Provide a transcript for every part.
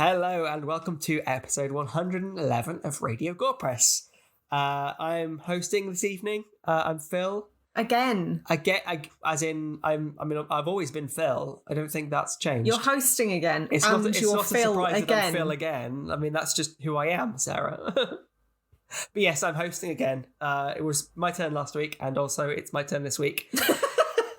Hello and welcome to episode 111 of Radio Gorepress. I'm hosting this evening. I'm Phil. Again. I've always been Phil. I don't think that's changed. You're hosting again. It's not a surprise again. that I'm Phil again. I mean, that's just who I am, Sarah. But yes, I'm hosting again. It was my turn last week, and also it's my turn this week.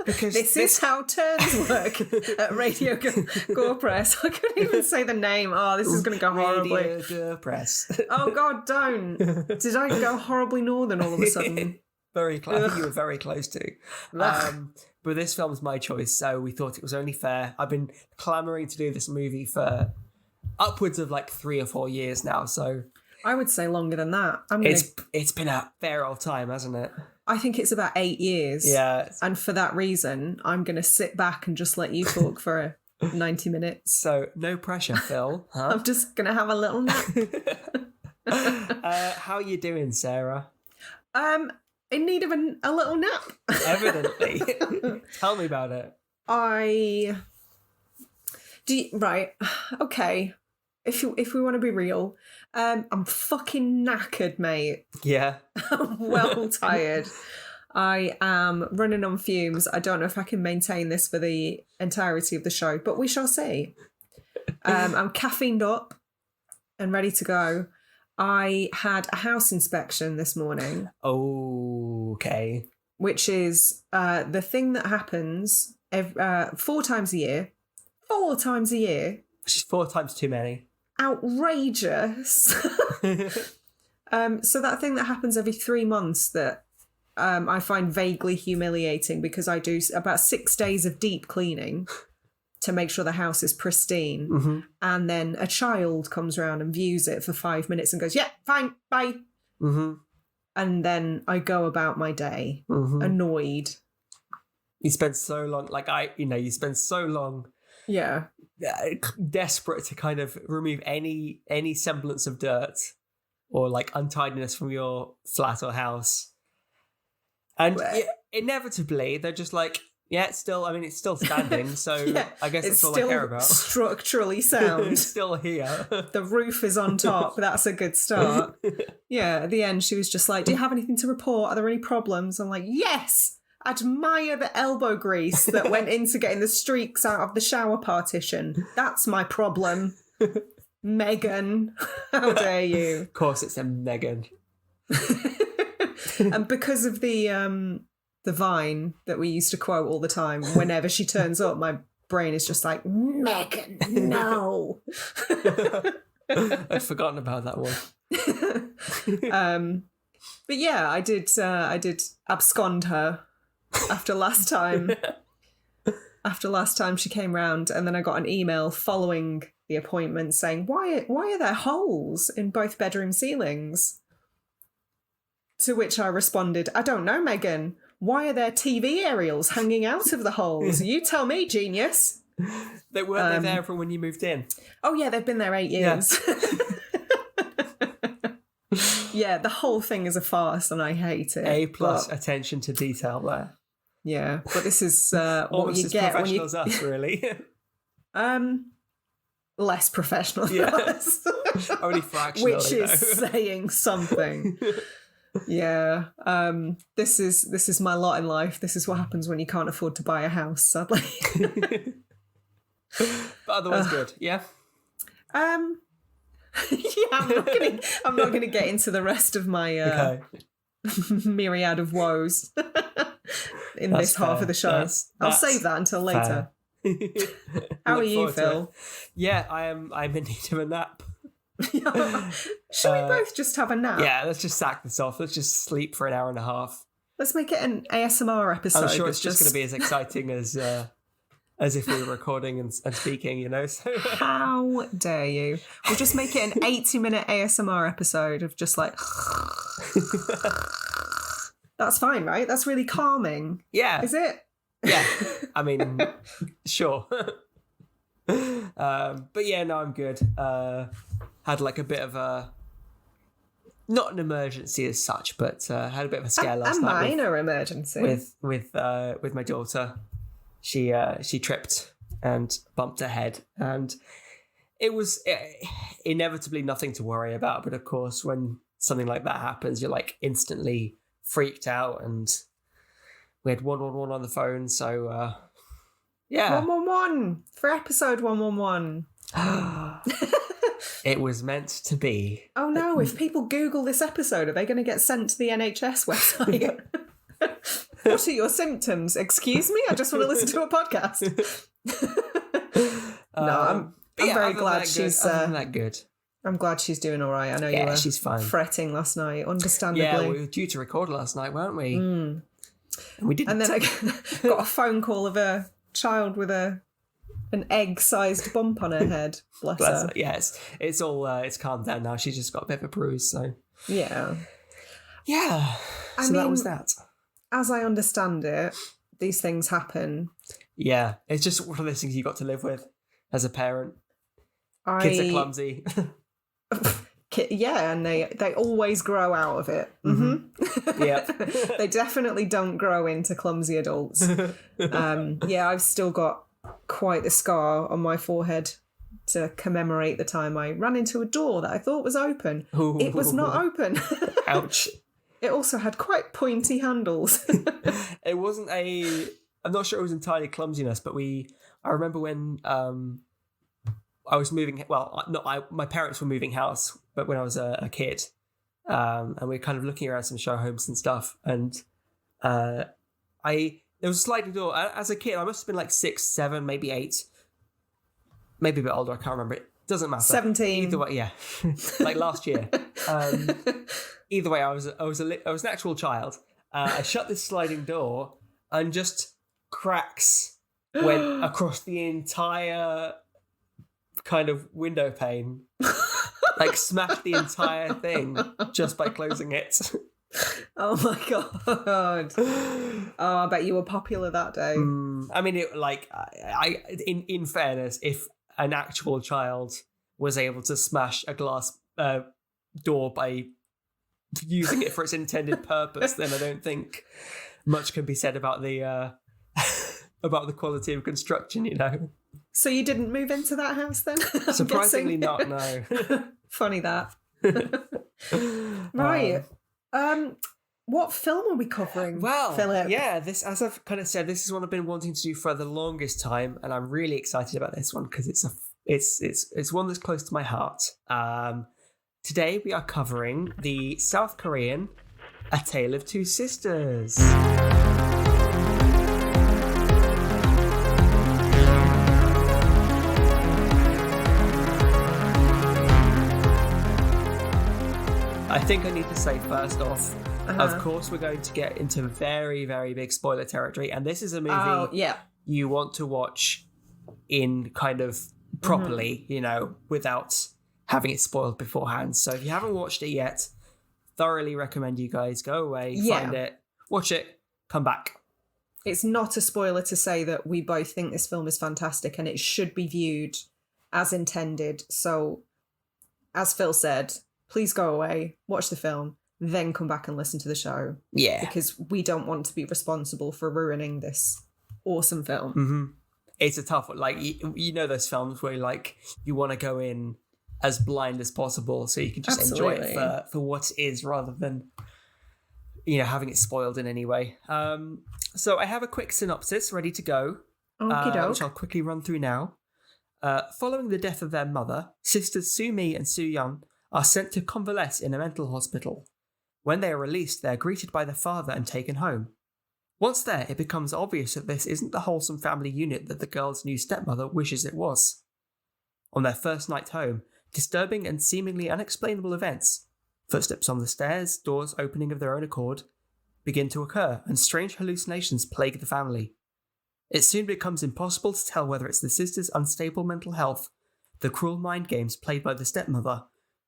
Because this is how turns work at Radio Gorepress. I couldn't even say the name. Oh, this is going to go horribly. Radio Gorepress. Oh, God, don't. Did I go horribly northern all of a sudden? Very close. I think you were very close to. But this film's my choice, so we thought it was only fair. I've been clamouring to do this movie for upwards of like 3 or 4 years now, so... I would say longer than that. It's been a fair old time, hasn't it? I think it's about 8 years. Yeah. And for that reason, I'm going to sit back and just let you talk for 90 minutes. So, no pressure, Phil. Huh? I'm just going to have a little nap. How are you doing, Sarah? In need of a little nap. Evidently. Tell me about it. Right. Okay. If we want to be real, I'm fucking knackered, mate. Yeah. I'm well tired. I am running on fumes. I don't know if I can maintain this for the entirety of the show, but we shall see. I'm caffeined up and ready to go. I had a house inspection this morning. Okay. Which is the thing that happens 4 times a year. 4 times a year. Which is 4 times too many. Outrageous. So that thing that happens every 3 months that I find vaguely humiliating because I do about 6 days of deep cleaning to make sure the house is pristine. Mm-hmm. And then a child comes around and views it for 5 minutes and goes, yeah, fine, bye. Mm-hmm. And then I go about my day annoyed. You spend so long, you spend so long. Yeah. Desperate to kind of remove any semblance of dirt or like untidiness from your flat or house. And inevitably they're just like, yeah, it's still standing, so yeah, I guess that's all I care about. Structurally sound. It's still here. The roof is on top. That's a good start. Yeah, at the end she was just like, do you have anything to report? Are there any problems? I'm like, yes! Admire the elbow grease that went into getting the streaks out of the shower partition. That's my problem. Megan. How dare you? Of course it's a Megan. And because of the Vine that we used to quote all the time, whenever she turns up, my brain is just like, Megan, no. I'd forgotten about that one. But yeah, I did abscond her. After last time she came round, and then I got an email following the appointment saying, why are there holes in both bedroom ceilings? To which I responded, I don't know, Megan. Why are there TV aerials hanging out of the holes? You tell me, genius. They weren't there from when you moved in. Oh yeah, they've been there 8 years. Yeah. Yeah, the whole thing is a farce and I hate it. A+ attention to detail there. Yeah, but this is what you get when you... as us, really. Less professional than us. Only fractionally, which is saying something. Yeah. This is my lot in life. This is what happens when you can't afford to buy a house, sadly. But otherwise good, yeah? Yeah, I'm not gonna get into the rest of my myriad of woes in That's this half of the show. I'll save that until later. How are you, Phil? Yeah, I'm in need of a nap. Should we both just have a nap? Yeah, let's just sack this off. Let's just sleep for an hour and a half. Let's make it an ASMR episode. I'm sure it's just going to be as exciting as if we were recording and speaking, you know. So how dare you? We'll just make it an 80-minute ASMR episode of just like... That's fine, right? That's really calming. Yeah. Is it? Yeah. I mean, sure. But yeah, no, I'm good. Had like a bit of a... Not an emergency as such, but had a bit of a scare last night. A minor emergency. With my daughter. She tripped and bumped her head. And it was inevitably nothing to worry about. But of course, when something like that happens, you're like instantly freaked out. And we had 111 on the phone. So, yeah. 111 for episode 111. It was meant to be. Oh no, if people Google this episode, are they going to get sent to the NHS website? What are your symptoms? Excuse me? I just want to listen to a podcast. I'm very glad she's that good. I'm glad she's doing all right. I know you were she's fine. Fretting last night, understandably. Yeah, we were due to record last night, weren't we? And we didn't. And then I got a phone call of a child with an egg-sized bump on her head. Bless her. Yes, it's all it's calmed down now. She's just got a bit of a bruise, so yeah. So that was that. As I understand it, these things happen. Yeah, it's just one of those things you got to live with as a parent. Kids are clumsy. Yeah, and they always grow out of it. Yeah. They definitely don't grow into clumsy adults. I've still got quite the scar on my forehead to commemorate the time I ran into a door that I thought was open. Ooh. It was not open. Ouch. It also had quite pointy handles. It wasn't I'm not sure it was entirely clumsiness, but I remember when I was moving, my parents were moving house, but when I was a kid, and we were kind of looking around some show homes and stuff, and there was a sliding door. As a kid, I must have been like 6, 7, maybe 8, maybe a bit older, I can't remember. It doesn't matter. 17. Either way, yeah. Like last year. Either way, I was an actual child. I shut this sliding door and just cracks went across the entire kind of window pane. Like smashed the entire thing just by closing it. Oh my god! Oh, I bet you were popular that day. I mean, in fairness, if an actual child was able to smash a glass door by using it for its intended purpose, then I don't think much can be said about the quality of construction. You know. So you didn't move into that house then? Surprisingly not. No. Funny that. Right. What film are we covering? Well, Philip? Yeah, this, as I've kind of said, this is one I've been wanting to do for the longest time, and I'm really excited about this one because it's one that's close to my heart. Today we are covering the South Korean A Tale of Two Sisters. I think I need to say first off, of course, we're going to get into very, very big spoiler territory. And this is a movie you want to watch in kind of properly, you know, without having it spoiled beforehand. So if you haven't watched it yet, thoroughly recommend you guys go away, find it, watch it, come back. It's not a spoiler to say that we both think this film is fantastic and it should be viewed as intended. So, as Phil said, please go away, watch the film, then come back and listen to the show. Yeah. Because we don't want to be responsible for ruining this awesome film. Mm-hmm. It's a tough one. Like, you know those films where, like, you want to go in as blind as possible so you can just enjoy it for what it is rather than, you know, having it spoiled in any way. So I have a quick synopsis ready to go, which I'll quickly run through now. Following the death of their mother, sisters Soo-mi and Soo-yeon are sent to convalesce in a mental hospital. When they are released, they are greeted by their father and taken home. Once there, it becomes obvious that this isn't the wholesome family unit that the girl's new stepmother wishes it was. On their first night home, disturbing and seemingly unexplainable events, footsteps on the stairs, doors opening of their own accord, begin to occur, and strange hallucinations plague the family. It soon becomes impossible to tell whether it's the sisters' unstable mental health, the cruel mind games played by the stepmother,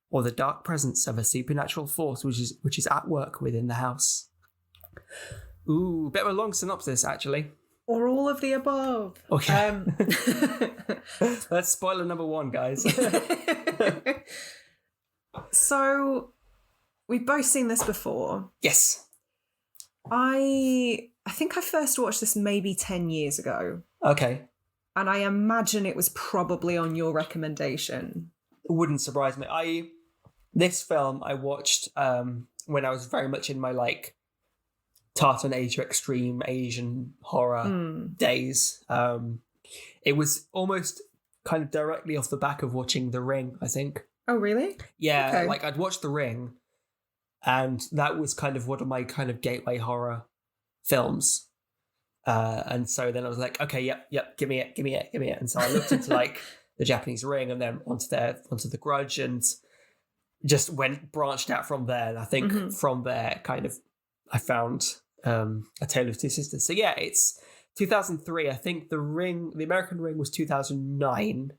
or the dark presence of a supernatural force which is at work within the house. Ooh, bit of a long synopsis, actually. Or all of the above. Okay. That's spoiler number 1, guys. So, we've both seen this before. Yes. I think I first watched this maybe 10 years ago. Okay. And I imagine it was probably on your recommendation. It wouldn't surprise me. This film I watched when I was very much in my like Tartan Asia extreme Asian horror days. It was almost kind of directly off the back of watching The Ring, I think. Oh, really? Yeah, Okay. like I'd watched The Ring, and that was kind of one of my kind of gateway horror films. And so then I was like, okay, yep, give me it. And so I looked into like the Japanese Ring and then onto the Grudge, and just branched out from there. And I think from there, kind of, I found A Tale of Two Sisters. So yeah, it's 2003. I think the American Ring was 2009.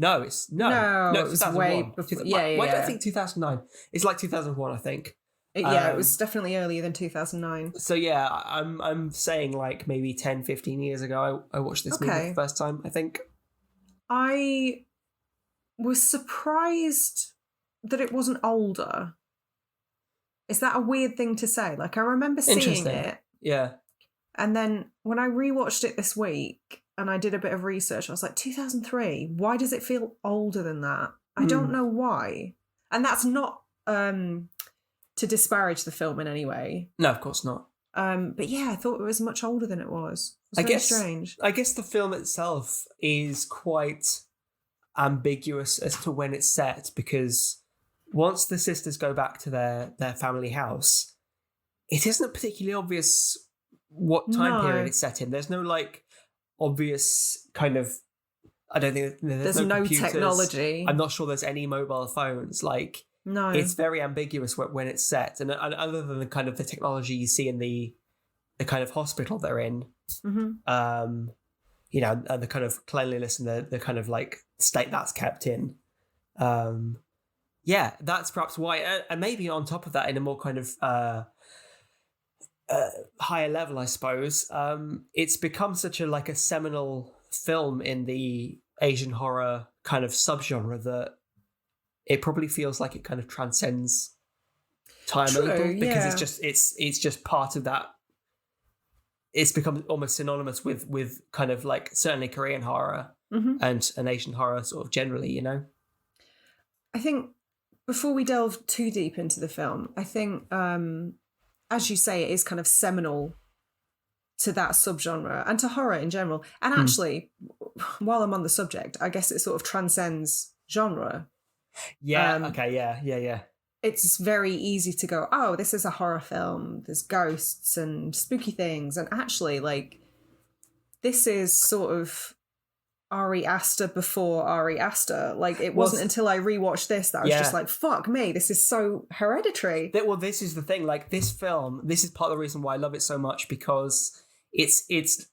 No, it's 2001. Way before. Why do I think 2009? It's like 2001, I think. It was definitely earlier than 2009. So yeah, I'm saying like maybe 10, 15 years ago, I watched this movie for the first time, I think. I was surprised that it wasn't older. Is that a weird thing to say? Like, I remember seeing it. Yeah. And then when I rewatched it this week and I did a bit of research, I was like, 2003? Why does it feel older than that? I don't know why. And that's not to disparage the film in any way. No, of course not. But yeah, I thought it was much older than it was. It was very strange. I guess the film itself is quite ambiguous as to when it's set, because once the sisters go back to their family house, it isn't particularly obvious what time period it's set in. There's no like obvious kind of, I don't think there's no computers. Technology. I'm not sure there's any mobile phones. Like, no, it's very ambiguous when it's set, and other than the kind of the technology you see in the kind of hospital they're in, you know, and the kind of cleanliness and the kind of like state that's kept in. Yeah, that's perhaps why, and maybe on top of that, in a more kind of higher level, I suppose, it's become such a seminal film in the Asian horror kind of subgenre that it probably feels like it kind of transcends time a little, because it's just part of that. It's become almost synonymous with kind of like certainly Korean horror and Asian horror sort of generally, you know? I think before we delve too deep into the film, I think, as you say, it is kind of seminal to that subgenre and to horror in general. And actually, while I'm on the subject, I guess it sort of transcends genre. Yeah, okay, yeah. It's very easy to go, oh, this is a horror film. There's ghosts and spooky things. And actually, like, this is sort of Ari Aster before Ari Aster. Like, it wasn't until I rewatched this that I was just like, fuck me, this is so Hereditary. Well, this is the thing. Like, this film, this is part of the reason why I love it so much, because it's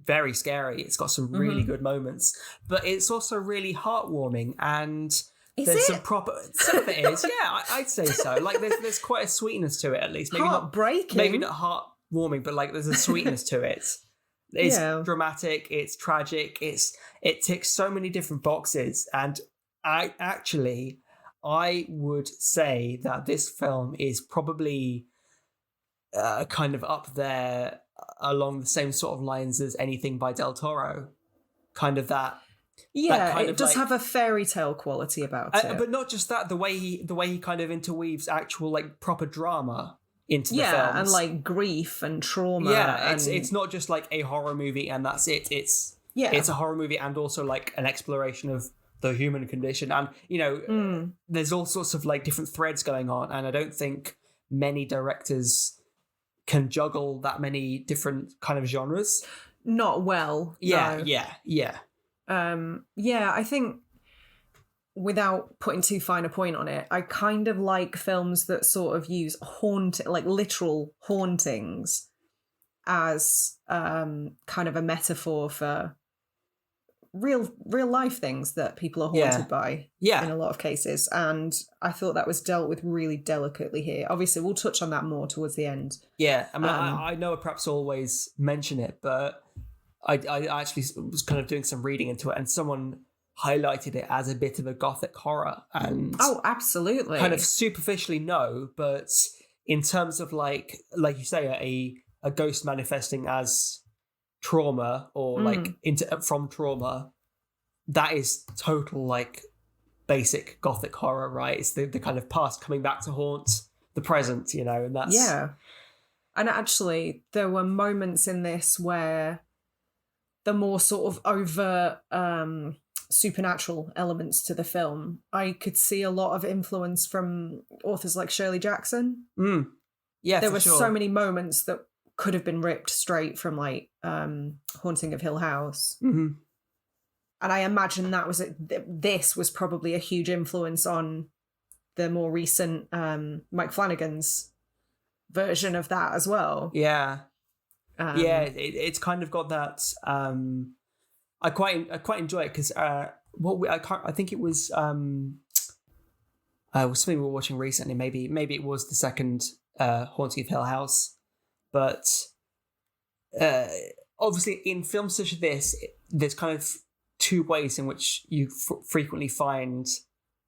very scary. It's got some really good moments, but it's also really heartwarming, and there's some some of it is, yeah, I'd say so. Like, there's quite a sweetness to it, at least. Maybe heartbreaking. Maybe not heartwarming, but like there's a sweetness to it. It's dramatic, it's tragic, it ticks so many different boxes, and I would say that this film is probably kind of up there along the same sort of lines as anything by Del Toro. Kind of that. Yeah, it does have a fairy tale quality about it. But not just that, the way he kind of interweaves actual like proper drama into the films. Yeah, and like grief and trauma. Yeah, it's not just like a horror movie and that's it. It's a horror movie and also like an exploration of the human condition. And, you know, there's all sorts of like different threads going on, and I don't think many directors can juggle that many different kind of genres. Not well. Yeah, no. I think, without putting too fine a point on it, I kind of like films that sort of use literal hauntings as kind of a metaphor for real life things that people are haunted by in a lot of cases. And I thought that was dealt with really delicately here. Obviously, we'll touch on that more towards the end. Yeah, I mean, I know I perhaps always mention it, but I actually was kind of doing some reading into it, and someone highlighted it as a bit of a gothic horror. And oh, absolutely. Kind of superficially, no, but in terms of like you say, a ghost manifesting as trauma or like from trauma, that is total like basic gothic horror, right? It's the kind of past coming back to haunt the present, you know, and that's And actually there were moments in this where the more sort of overt supernatural elements to the film, I could see a lot of influence from authors like Shirley Jackson. Yeah, there were sure. so many moments that could have been ripped straight from like Haunting of Hill House. And I imagine this was probably a huge influence on the more recent Mike Flanagan's version of that as well. Yeah. It's kind of got that. I quite enjoy it because I think it was something we were watching recently. Maybe it was the second Haunting of Hill House, but obviously in films such as this, there's kind of two ways in which you frequently find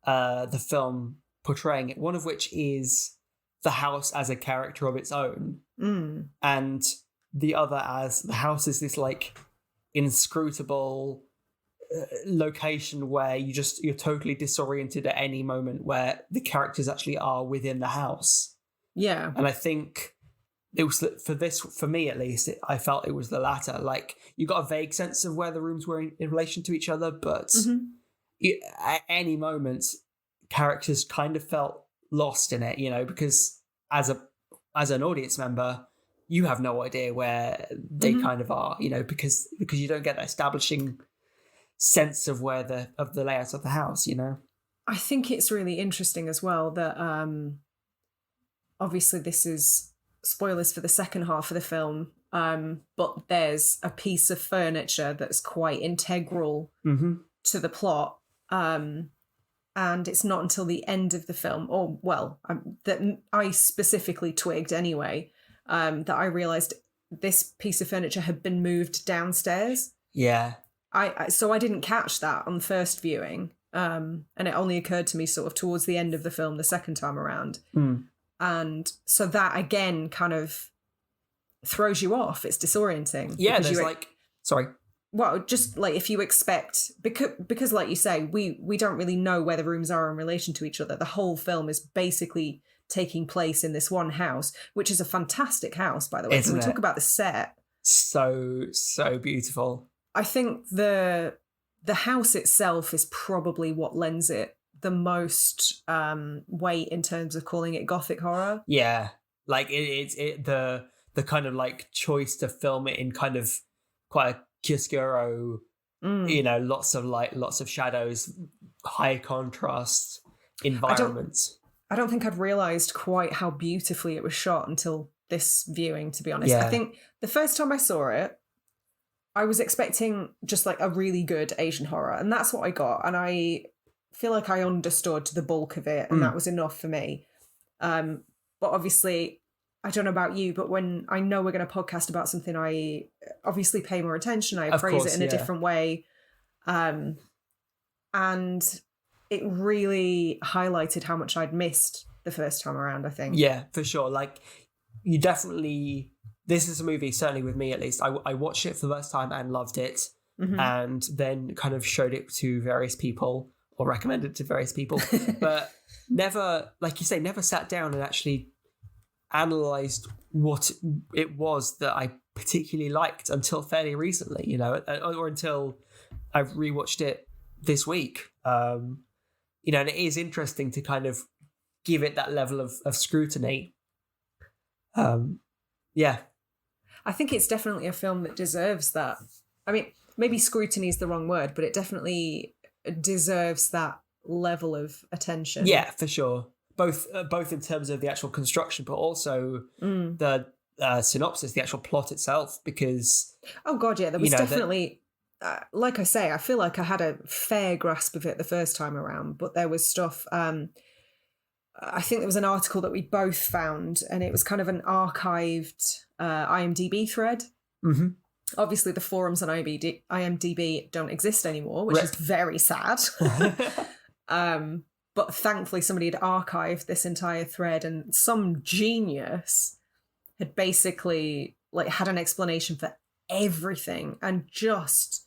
the film portraying it. One of which is the house as a character of its own, and the other as the house is this like inscrutable location where you're totally disoriented at any moment where the characters actually are within the house. Yeah. And I think it was for me at least, I felt it was the latter. Like you got a vague sense of where the rooms were in relation to each other, but at any moment, characters kind of felt lost in it, you know, because as an audience member, you have no idea where they kind of are, you know, because you don't get that establishing sense of where the layout of the house, you know. I think it's really interesting as well that obviously this is spoilers for the second half of the film, but there's a piece of furniture that's quite integral to the plot, and it's not until the end of the film, or well, that I specifically twigged anyway, that I realised this piece of furniture had been moved downstairs. Yeah. So I didn't catch that on the first viewing, and it only occurred to me sort of towards the end of the film the second time around. And so that again kind of throws you off. It's disorienting. Yeah, there's sorry. Well, just like if you expect, because like you say, we don't really know where the rooms are in relation to each other. The whole film is basically taking place in this one house, which is a fantastic house, by the way. Can we talk about the set? So beautiful. I think the house itself is probably what lends it the most weight in terms of calling it gothic horror. Yeah, like the kind of like choice to film it in kind of quite a chiaroscuro, you know, lots of light, lots of shadows, high contrast environments. I don't think I'd realised quite how beautifully it was shot until this viewing, to be honest. Yeah. I think the first time I saw it, I was expecting just like a really good Asian horror, and that's what I got. And I feel like I understood the bulk of it, and that was enough for me. But obviously, I don't know about you, but when I know we're going to podcast about something, I obviously pay more attention. I appraise it in a different way. And it really highlighted how much I'd missed the first time around, I think. Yeah, for sure. Like, you definitely... This is a movie, certainly with me at least. I watched it for the first time and loved it, and then kind of showed it to various people or recommended it to various people, but never, like you say, never sat down and actually analysed what it was that I particularly liked until fairly recently, you know, or until I've rewatched it this week. You know, and it is interesting to kind of give it that level of scrutiny. Yeah. I think it's definitely a film that deserves that. I mean, maybe scrutiny is the wrong word, but it definitely deserves that level of attention. Yeah, for sure. Both in terms of the actual construction, but also the synopsis, the actual plot itself, because... Oh, God, yeah, there was definitely... like I say, I feel like I had a fair grasp of it the first time around, but there was stuff... I think there was an article that we both found, and it was kind of an archived IMDb thread. Obviously, the forums on IMDb don't exist anymore, which is very sad. But thankfully, somebody had archived this entire thread, and some genius had basically like had an explanation for everything and just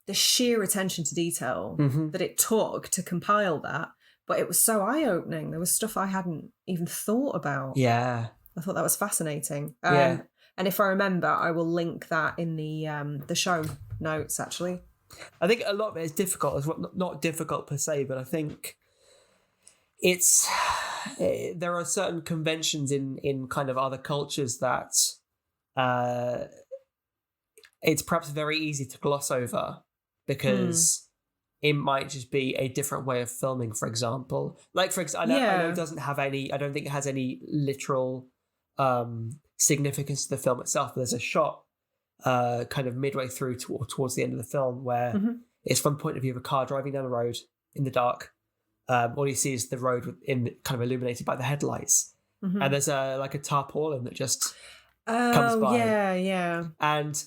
the sheer attention to detail that it took to compile that. But it was so eye-opening. There was stuff I hadn't even thought about. Yeah. I thought that was fascinating. Yeah. And if I remember, I will link that in the show notes, actually. I think a lot of it is difficult as well. Not difficult per se, but I think it's there are certain conventions in kind of other cultures that it's perhaps very easy to gloss over because it might just be a different way of filming, for example. Like, for example, I know it doesn't have any, I don't think it has any literal significance to the film itself, but there's a shot kind of midway through towards the end of the film where it's from the point of view of a car driving down the road in the dark. All you see is the road kind of illuminated by the headlights. And there's a tarpaulin that just comes by. Yeah. And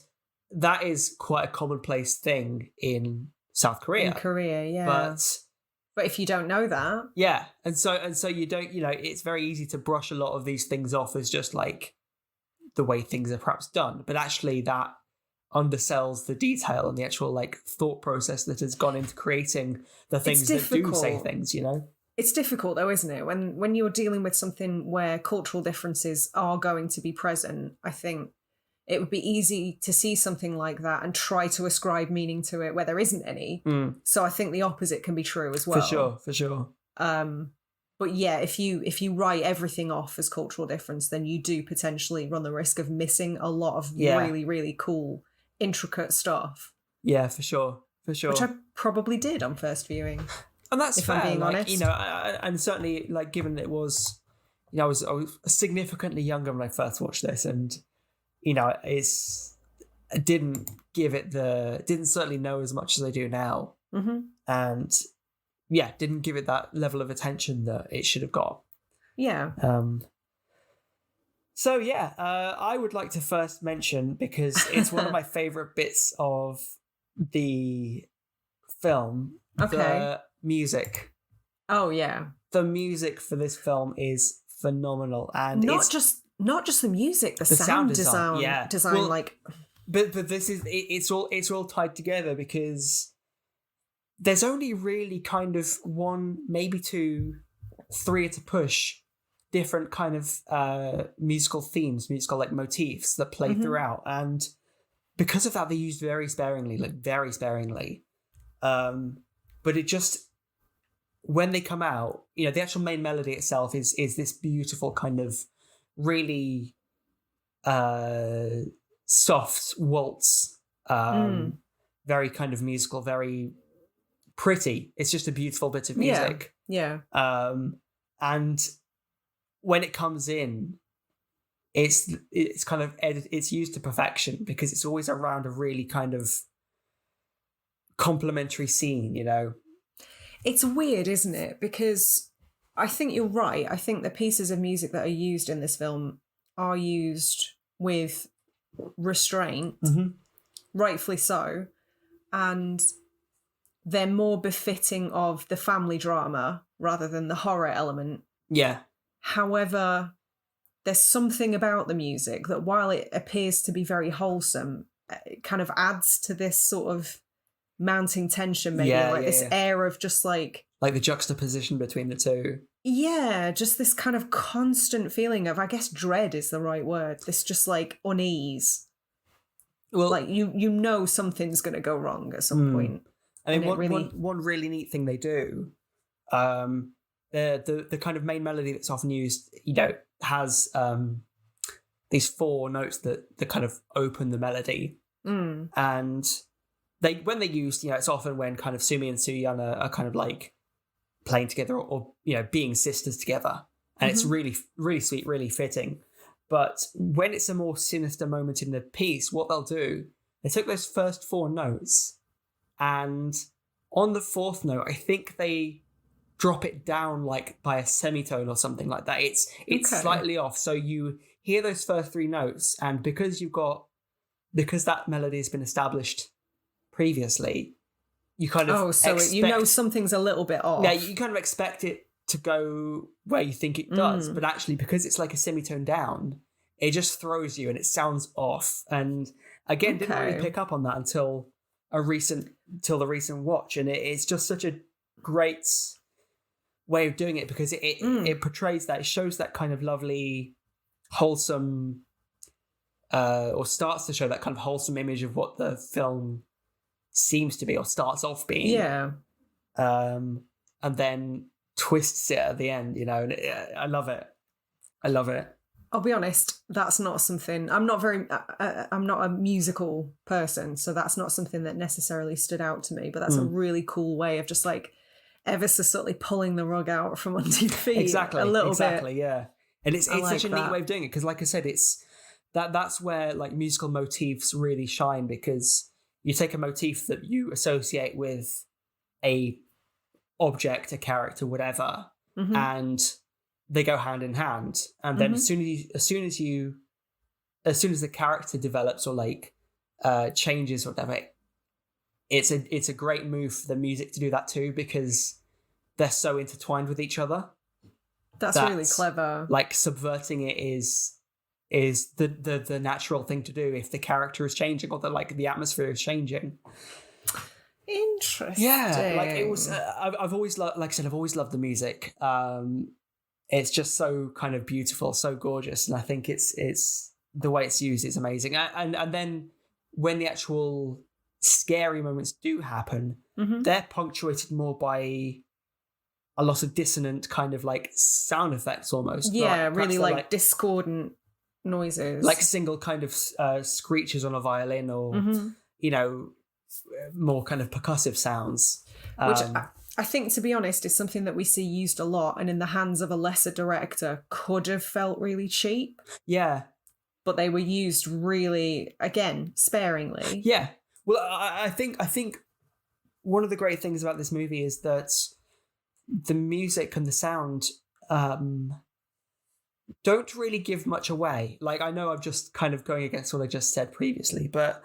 that is quite a commonplace thing in South Korea. In Korea, yeah. But if you don't know that. Yeah. And so you don't, it's very easy to brush a lot of these things off as just like the way things are perhaps done. But actually that undersells the detail and the actual like thought process that has gone into creating the things that do say things, It's difficult though, isn't it? When you're dealing with something where cultural differences are going to be present, I think it would be easy to see something like that and try to ascribe meaning to it where there isn't any. So I think the opposite can be true as well. For sure. But yeah, if you write everything off as cultural difference, then you do potentially run the risk of missing a lot of really, really cool, intricate stuff. Yeah, for sure. Which I probably did on first viewing. And that's if fair. I'm being honest. And certainly, like, given it was, I was significantly younger when I first watched this, and I didn't certainly know as much as I do now, and didn't give it that level of attention that it should have got. Yeah. So I would like to first mention, because it's one of my favorite bits of the film. Okay. The music. Oh yeah. The music for this film is phenomenal, and not just the music, the sound design. Yeah. Well, like. But this is it's all tied together because there's only really kind of one, maybe two, three to push different kind of musical themes, musical like motifs that play throughout, and because of that, they used very sparingly. But it just, when they come out, the actual main melody itself is this beautiful kind of really soft waltz, very kind of musical, very pretty. It's just a beautiful bit of music. Yeah. And when it comes in, it's kind of it's used to perfection because it's always around a really kind of complimentary scene, It's weird, isn't it? Because I think you're right. I think the pieces of music that are used in this film are used with restraint, rightfully so, and they're more befitting of the family drama rather than the horror element. Yeah. However, there's something about the music that, while it appears to be very wholesome, it kind of adds to this sort of mounting tension, maybe this air of just like the juxtaposition between the two. Yeah, just this kind of constant feeling of, I guess, dread is the right word. This just like unease. Well, like you something's going to go wrong at some point. I mean, one really neat thing they do, the kind of main melody that's often used, has these four notes that kind of open the melody, and when they use, it's often when kind of Sumi and Soo-yeon are kind of like playing together or being sisters together, and it's really, really sweet, really fitting. But when it's a more sinister moment in the piece, what they'll do, they took those first four notes, and on the fourth note, I think they drop it down like by a semitone or something like that. It's slightly off, so you hear those first three notes, and because that melody has been established previously, you kind of something's a little bit off. Yeah, you kind of expect it to go where you think it does, but actually, because it's like a semitone down, it just throws you and it sounds off. And Again, didn't really Okay. pick up on that until the recent watch, and it's just such a great way of doing it because it portrays that, it shows that kind of lovely, wholesome, or starts to show that kind of wholesome image of what the film seems to be or starts off being. Yeah. And then twists it at the end, and I love it. I love it. I'll be honest, that's not something, I'm not a musical person, so that's not something that necessarily stood out to me, but that's a really cool way of just like ever so subtly pulling the rug out from under your feet. Exactly. A little exactly, bit. yeah. And it's I such a like neat that. way of doing it because, like I said, it's that's where like musical motifs really shine, because you take a motif that you associate with a object, a character, whatever, and they go hand in hand. And then as soon as the character develops or like changes or whatever, it's a great move for the music to do that too, because they're so intertwined with each other. That's really clever. Like subverting it is the natural thing to do if the character is changing or the atmosphere is changing. Interesting. Yeah, like it was. I've always like I said, I've always loved the music. It's just so kind of beautiful, so gorgeous, and I think it's the way it's used is amazing. And then when the actual scary moments do happen, they're punctuated more by a lot of dissonant kind of like sound effects almost. Yeah, Like, really like discordant noises. like single kind of screeches on a violin, or more kind of percussive sounds. Which I think, to be honest, is something that we see used a lot, and in the hands of a lesser director could have felt really cheap. Yeah. But they were used really, again, sparingly. Yeah. Well, I think one of the great things about this movie is that the music and the sound don't really give much away. Like, I know I'm just kind of going against what I just said previously, but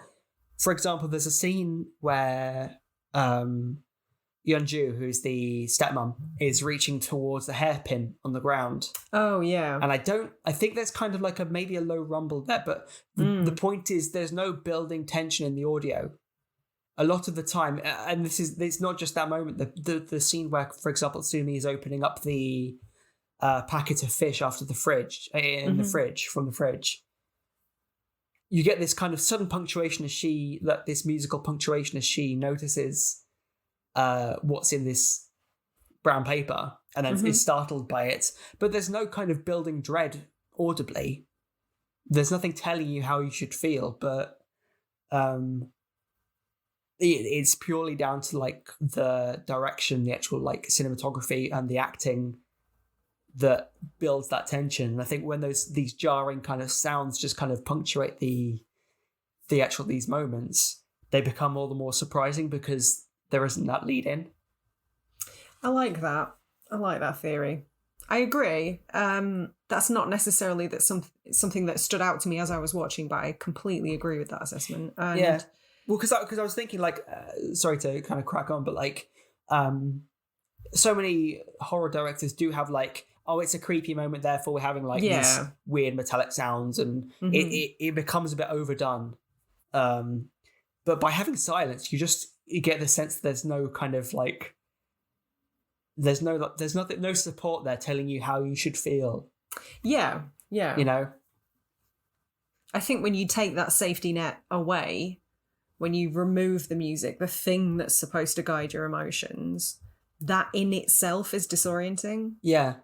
for example, there's a scene where Yeonju, who's the stepmom, is reaching towards the hairpin on the ground. Oh, yeah. And I think there's kind of like maybe a low rumble there, but the point is there's no building tension in the audio. A lot of the time, and it's not just that moment, the scene where, for example, Sumi is opening up the packet of fish after the fridge, from the fridge. You get this kind of sudden punctuation this musical punctuation as she notices what's in this brown paper, and then is startled by it. But there's no kind of building dread audibly. There's nothing telling you how you should feel, but it's purely down to like the direction, the actual like cinematography and the acting that builds that tension. And I think when these jarring kind of sounds just kind of punctuate these moments, they become all the more surprising because there isn't that lead in. I like that theory. I agree. That's not necessarily something that stood out to me as I was watching, but I completely agree with that assessment. And yeah. Well, because I was thinking, like, sorry to kind of crack on, but like, so many horror directors do have like, oh, it's a creepy moment, therefore we're having like these weird metallic sounds, and it becomes a bit overdone. But by having silence, you get the sense that there's no kind of like, there's no support there telling you how you should feel. Yeah. You know? I think when you take that safety net away, when you remove the music, the thing that's supposed to guide your emotions, that in itself is disorienting. Yeah.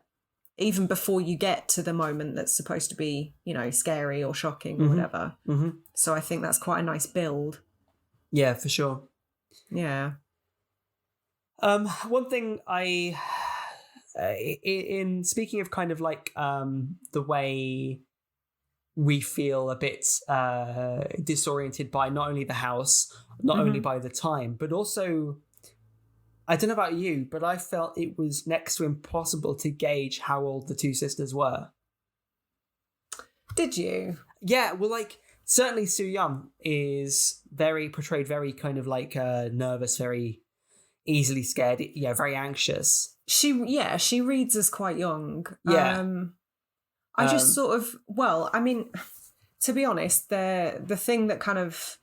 Even before you get to the moment that's supposed to be, scary or shocking or whatever. Mm-hmm. So I think that's quite a nice build. Yeah, for sure. Yeah. One thing in speaking of kind of like the way we feel a bit disoriented by not only the house, not only by the time, but also, I don't know about you, but I felt it was next to impossible to gauge how old the two sisters were. Did you? Yeah, well, like, certainly Soo-yeon is portrayed very kind of like nervous, very easily scared, very anxious. She reads us quite young. Yeah. I just sort of, to be honest, the thing that kind of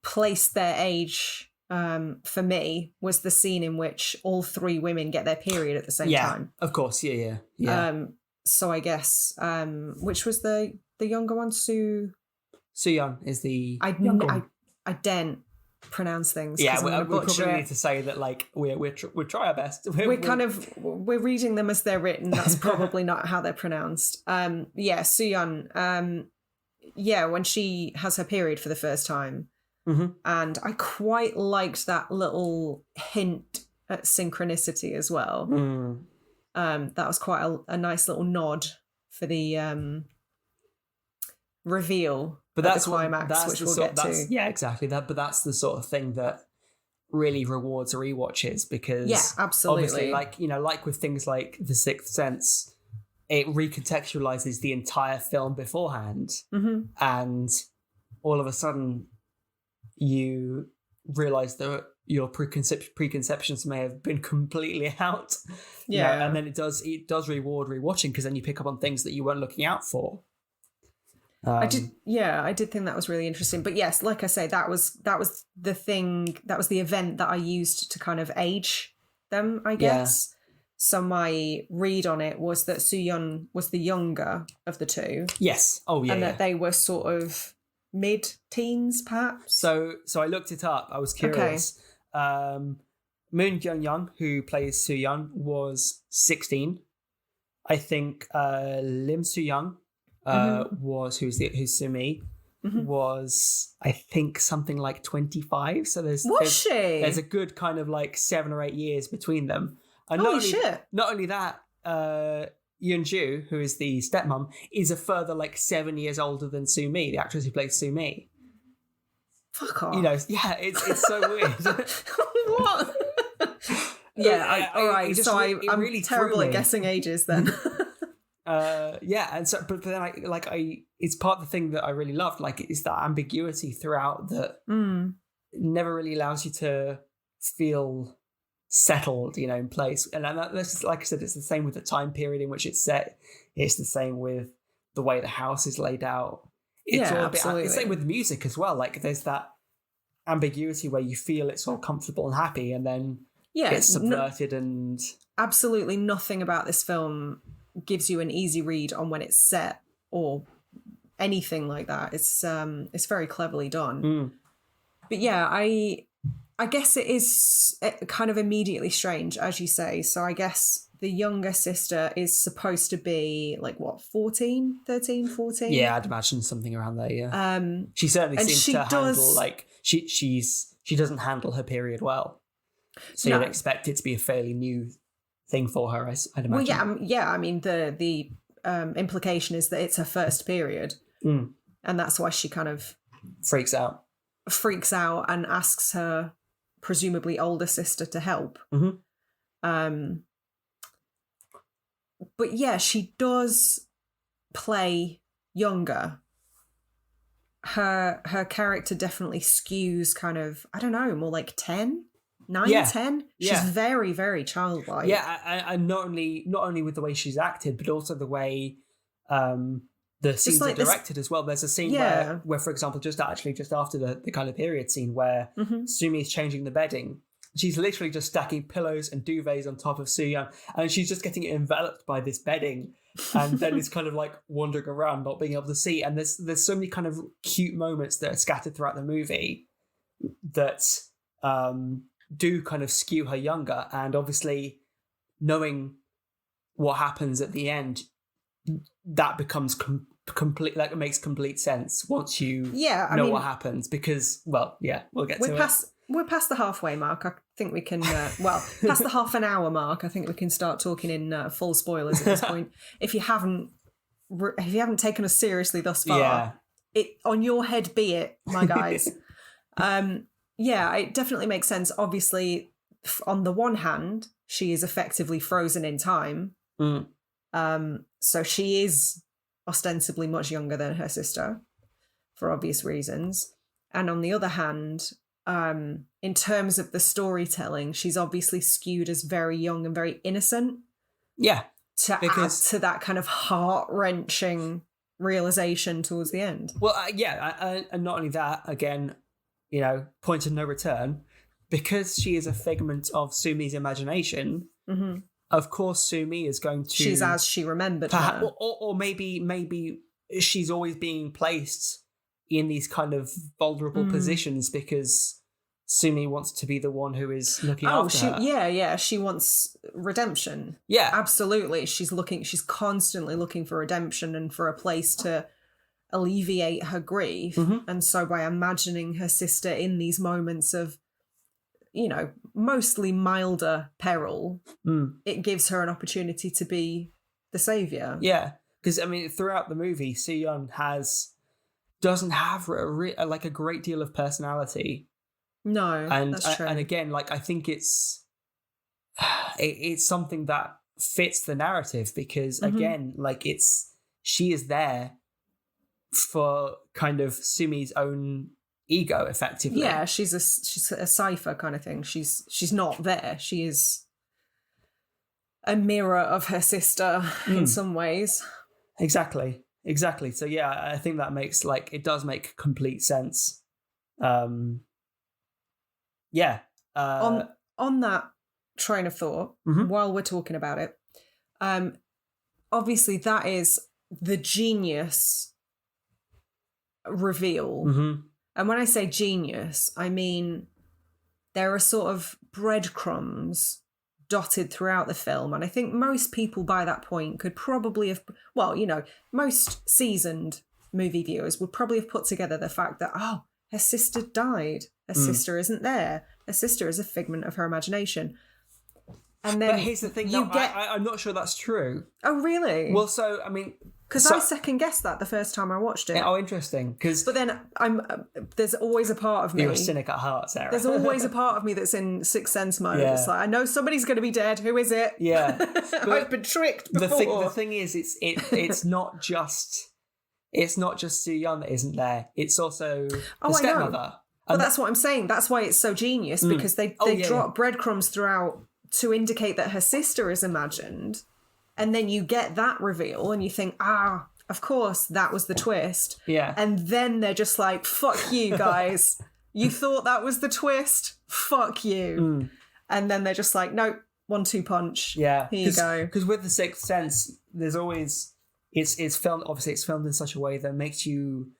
placed their age for me was the scene in which all three women get their period at the same time. Of course, yeah. So I guess which was the younger one, Soo Young is the younger one. I daren't pronounce things. Yeah, we probably need to say that like we try our best. We're reading them as they're written. That's probably not how they're pronounced. Soo Young. When she has her period for the first time, and I quite liked that little hint at synchronicity as well. That was quite a nice little nod for the reveal. But that's the climax, which we'll get to. Yeah, exactly that. But that's the sort of thing that really rewards rewatches because absolutely. Obviously, like with things like The Sixth Sense, it recontextualizes the entire film beforehand, and all of a sudden you realize that your preconceptions may have been completely out. And then it does reward rewatching because then you pick up on things that you weren't looking out for. I did think that was really interesting. But yes, like I say, that was the thing, that was the event that I used to kind of age them, I guess. So my read on it was that Soo-yeon was the younger of the two. Yes. Oh yeah. And that they were sort of mid-teens, perhaps. So I looked it up. I was curious. Okay. Moon Kyung-young, who plays Soo-yeon, was 16. I think Lim Soo-young who's Sumi, was I think something like 25. So there's a good kind of like 7 or 8 years between them. And not only that, Yoon-ju, who is the stepmom, is a further like 7 years older than Sumi, the actress who plays Sumi. Fuck off. It's so weird. What? All right. So I'm really terrible at guessing ages then. And so, but then it's part of the thing that I really loved, like, is that ambiguity throughout that never really allows you to feel settled, in place. And that's, like I said, it's the same with the time period in which it's set. It's the same with the way the house is laid out. It's all absolutely. It's the same with music as well. Like, there's that ambiguity where you feel it's all comfortable and happy, and then it's subverted and absolutely nothing about this film gives you an easy read on when it's set or anything like that. It's very cleverly done. But I guess it is kind of immediately strange, as you say. So I guess the younger sister is supposed to be like what, 13, 14? Yeah, I'd imagine something around there. Yeah. She certainly seems to handle like she doesn't handle her period well. So you'd expect it to be a fairly new thing for her, I'd imagine. Well, I mean, the implication is that it's her first period, and that's why she kind of freaks out and asks her presumably older sister to help. But yeah, she does play younger. Her character definitely skews kind of, I don't know, more like 10. 10. She's very, very childlike. And not only with the way she's acted, but also the way the scenes are directed as well. There's a scene where, for example, just after the kind of period scene where Sumi is changing the bedding, she's literally just stacking pillows and duvets on top of Soo-yeon, and she's just getting enveloped by this bedding, and then is kind of like wandering around, not being able to see. And there's so many kind of cute moments that are scattered throughout the movie that do kind of skew her younger, and obviously knowing what happens at the end, that becomes complete, like, it makes complete sense once you know what happens, because we'll get to it. We're past the halfway mark. I think we can past the half an hour mark. I think we can start talking in full spoilers at this point. If you haven't taken us seriously thus far, it on your head be it, my guys. It definitely makes sense. Obviously, on the one hand, she is effectively frozen in time. So she is ostensibly much younger than her sister for obvious reasons. And on the other hand, in terms of the storytelling, she's obviously skewed as very young and very innocent. Yeah. To add to that kind of heart-wrenching realization towards the end. Well, and not only that, again, point of no return, because she is a figment of Sumi's imagination. Mm-hmm. Of course, Sumi is going to. She's as she remembered her, or maybe she's always being placed in these kind of vulnerable positions because Sumi wants to be the one who is looking after her. Yeah, she wants redemption. Yeah, absolutely. She's constantly looking for redemption and for a place to alleviate her grief. Mm-hmm. And so by imagining her sister in these moments of, mostly milder peril, it gives her an opportunity to be the savior. Yeah, because throughout the movie, Soo-yeon doesn't have a great deal of personality. No, and that's true. And again, I think it's something that fits the narrative because again, she is there for kind of Sumi's own ego, effectively. Yeah, she's a cipher kind of thing. She's not there. She is a mirror of her sister in some ways. Exactly. So yeah, I think that makes it does make complete sense. Yeah. On that train of thought, while we're talking about it, obviously that is the genius reveal. Mm-hmm. And when I say genius, I mean there are sort of breadcrumbs dotted throughout the film. And I think most people by that point could probably have, most seasoned movie viewers would probably have put together the fact that, her sister died. Her sister isn't there. Her sister is a figment of her imagination. And then but here's the thing, I'm not sure that's true. Oh, really? Well, so, because I second guessed that the first time I watched it. Oh, interesting. But then there's always a part of me. You're a cynic at heart, Sarah. There's always a part of me that's in Sixth Sense mode. Yeah. It's I know somebody's going to be dead. Who is it? Yeah. I've been tricked before. The thing is, it's not just Soo-yeon that isn't there. It's also the stepmother. Well, that's what I'm saying. That's why it's so genius, because they drop breadcrumbs throughout to indicate that her sister is imagined. And then you get that reveal and you think, of course, that was the twist. Yeah. And then they're just like, fuck you guys. You thought that was the twist? Fuck you. And then they're just like, nope, 1-2 punch. Yeah. Here you go. Because with The Sixth Sense, there's always, it's filmed in such a way that makes you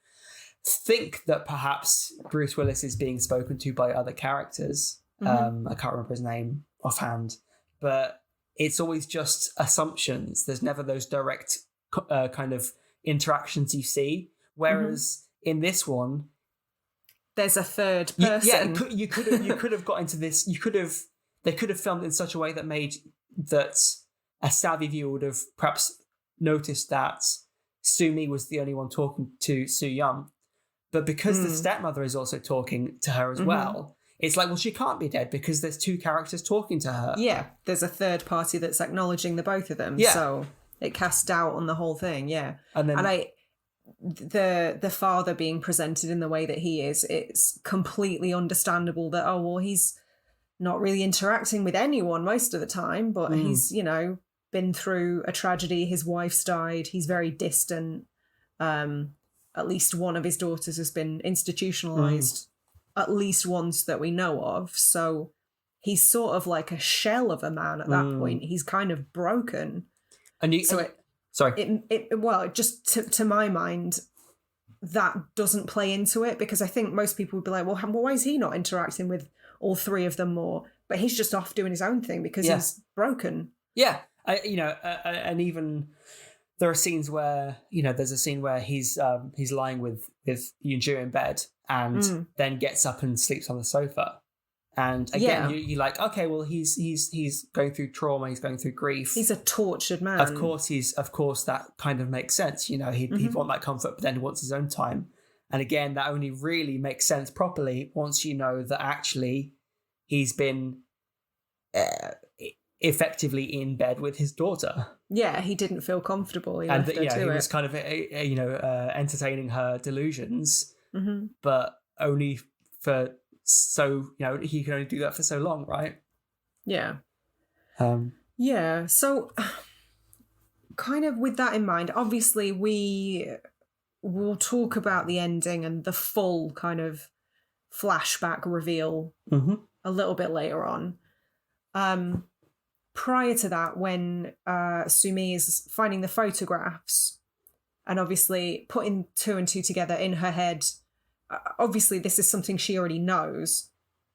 think that perhaps Bruce Willis is being spoken to by other characters. I can't remember his name offhand, but it's always just assumptions. There's never those direct kind of interactions you see. Whereas in this one, there's a third person. You could have got into this. They could have filmed it in such a way that made that a savvy viewer would have perhaps noticed that Sumi was the only one talking to Soo-yeon, but because the stepmother is also talking to her as well. It's like, well, she can't be dead because there's two characters talking to her. Yeah, there's a third party that's acknowledging the both of them. Yeah. So it casts doubt on the whole thing, yeah. And the father being presented in the way that he is, it's completely understandable that, he's not really interacting with anyone most of the time, but he's, been through a tragedy. His wife's died. He's very distant. At least one of his daughters has been institutionalized. At least once that we know of. So he's sort of like a shell of a man at that point. He's kind of broken. To my mind, that doesn't play into it, because I think most people would be like, well, why is he not interacting with all three of them more? But he's just off doing his own thing because he's broken. Yeah. And even there are scenes where, there's a scene where he's lying with Yoon-ju in bed and then gets up and sleeps on the sofa. And again, you're like, okay, well, he's going through trauma, he's going through grief. He's a tortured man. Of course that kind of makes sense. He'd want that comfort, but then he wants his own time. And again, that only really makes sense properly once you know that actually he's been effectively in bed with his daughter. Yeah, he didn't feel comfortable. He was kind of entertaining her delusions, but only for he can only do that for so long, right? Yeah. So kind of with that in mind, obviously we we'll talk about the ending and the full kind of flashback reveal a little bit later on. Prior to that, when Sumi is finding the photographs and obviously putting 2 and 2 together in her head, obviously this is something she already knows,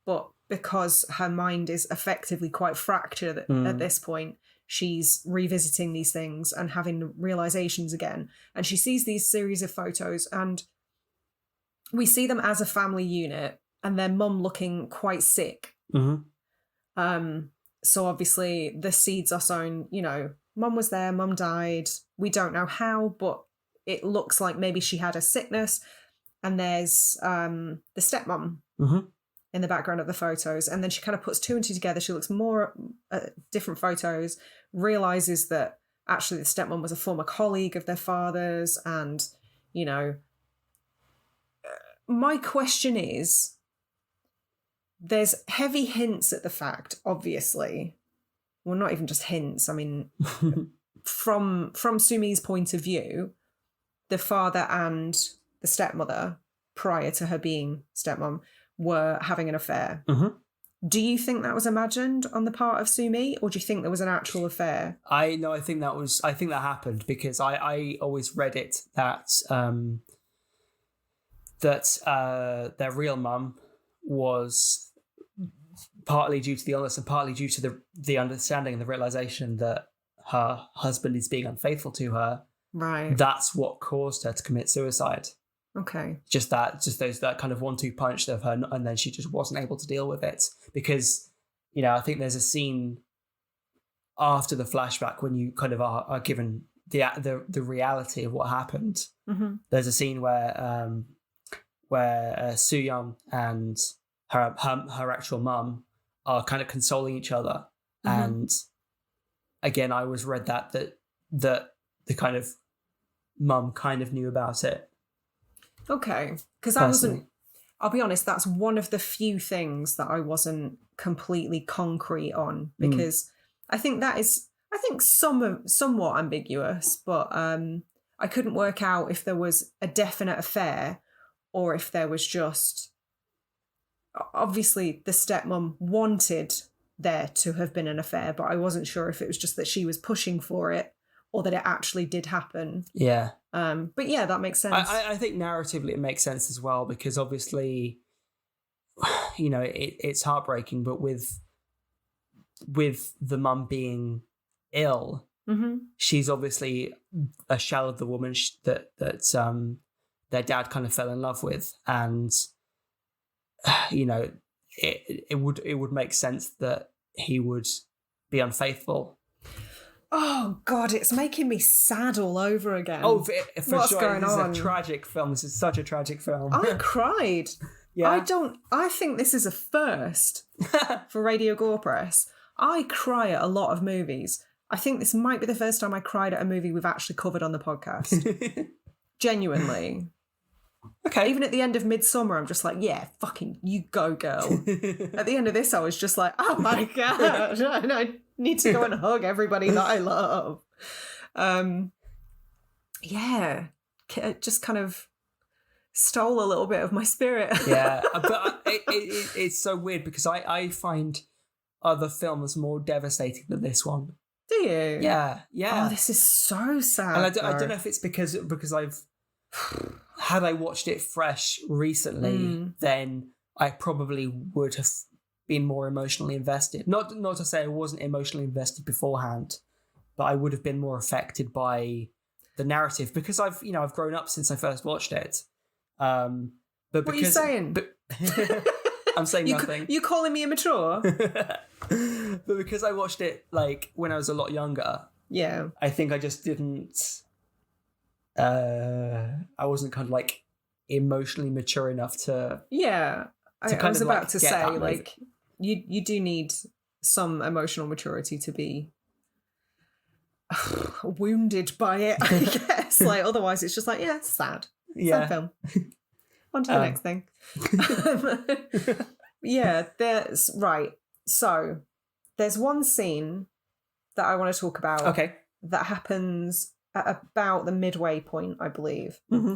but because her mind is effectively quite fractured at this point, she's revisiting these things and having realizations again. And she sees these series of photos, and we see them as a family unit, and their mum looking quite sick. So obviously the seeds are sown, you know, mum was there, mum died. We don't know how, but it looks like maybe she had a sickness. And there's the stepmom in the background of the photos. And then she kind of puts 2 and 2 together. She looks more at different photos, realizes that actually the stepmom was a former colleague of their father's. And, you know, my question is, there's heavy hints at the fact, obviously. Well, not even just hints. I mean, from Sumi's point of view, the father and the stepmother, prior to her being stepmom, were having an affair. Do you think that was imagined on the part of Sumi, or do you think there was an actual affair? I think that happened, because I always read it that their real mum was partly due to the illness and partly due to the understanding and the realization that her husband is being unfaithful to her. Right. That's what caused her to commit suicide. Okay. Just that kind of 1-2 punch of her, and then she just wasn't able to deal with it. Because, you know, I think there's a scene after the flashback when you kind of are given the reality of what happened. There's a scene where Soo-yeon and her actual mum are kind of consoling each other. And again, I always read that the kind of mum kind of knew about it. Okay. Because I wasn't, I'll be honest, that's one of the few things that I wasn't completely concrete on, because I think that is, somewhat ambiguous, but I couldn't work out if there was a definite affair or if there was just, obviously the stepmom wanted there to have been an affair, but I wasn't sure if it was just that she was pushing for it or that it actually did happen. Yeah. But yeah, that makes sense. I think narratively it makes sense as well, because obviously, you know, it's heartbreaking, but with the mum being ill, she's obviously a shell of the woman that their dad kind of fell in love with, and you know, it would make sense that he would be unfaithful. Oh God, it's making me sad all over again. Oh, for What's sure. going This on? is a tragic film. This is such a tragic film. I cried. Yeah. I think this is a first for Radio Gorepress. I cry at a lot of movies. I think this might be the first time I cried at a movie we've actually covered on the podcast. Genuinely. Okay. Even at the end of Midsummer, I'm just like, yeah, fucking you go, girl. At the end of this, I was just like, oh my God, I need to go and hug everybody that I love. Yeah, it just kind of stole a little bit of my spirit. Yeah, but it's so weird, because I find other films more devastating than this one. Do you? Yeah. Oh, this is so sad. And I don't know if it's because I've had I watched it fresh recently, then I probably would have been more emotionally invested. Not to say I wasn't emotionally invested beforehand, but I would have been more affected by the narrative, because I've grown up since I first watched it. But what are you saying? I'm saying nothing. You calling me immature? But because I watched it like when I was a lot younger, yeah, I think I just didn't. I wasn't kind of like emotionally mature enough to. Yeah, I was about to say, like, you do need some emotional maturity to be wounded by it, I guess. Like, otherwise it's just like, yeah, it's sad. Yeah. Sad film. On to the next thing. Yeah, so there's one scene that I want to talk about. Okay. That happens at about the midway point, I believe. Mm-hmm.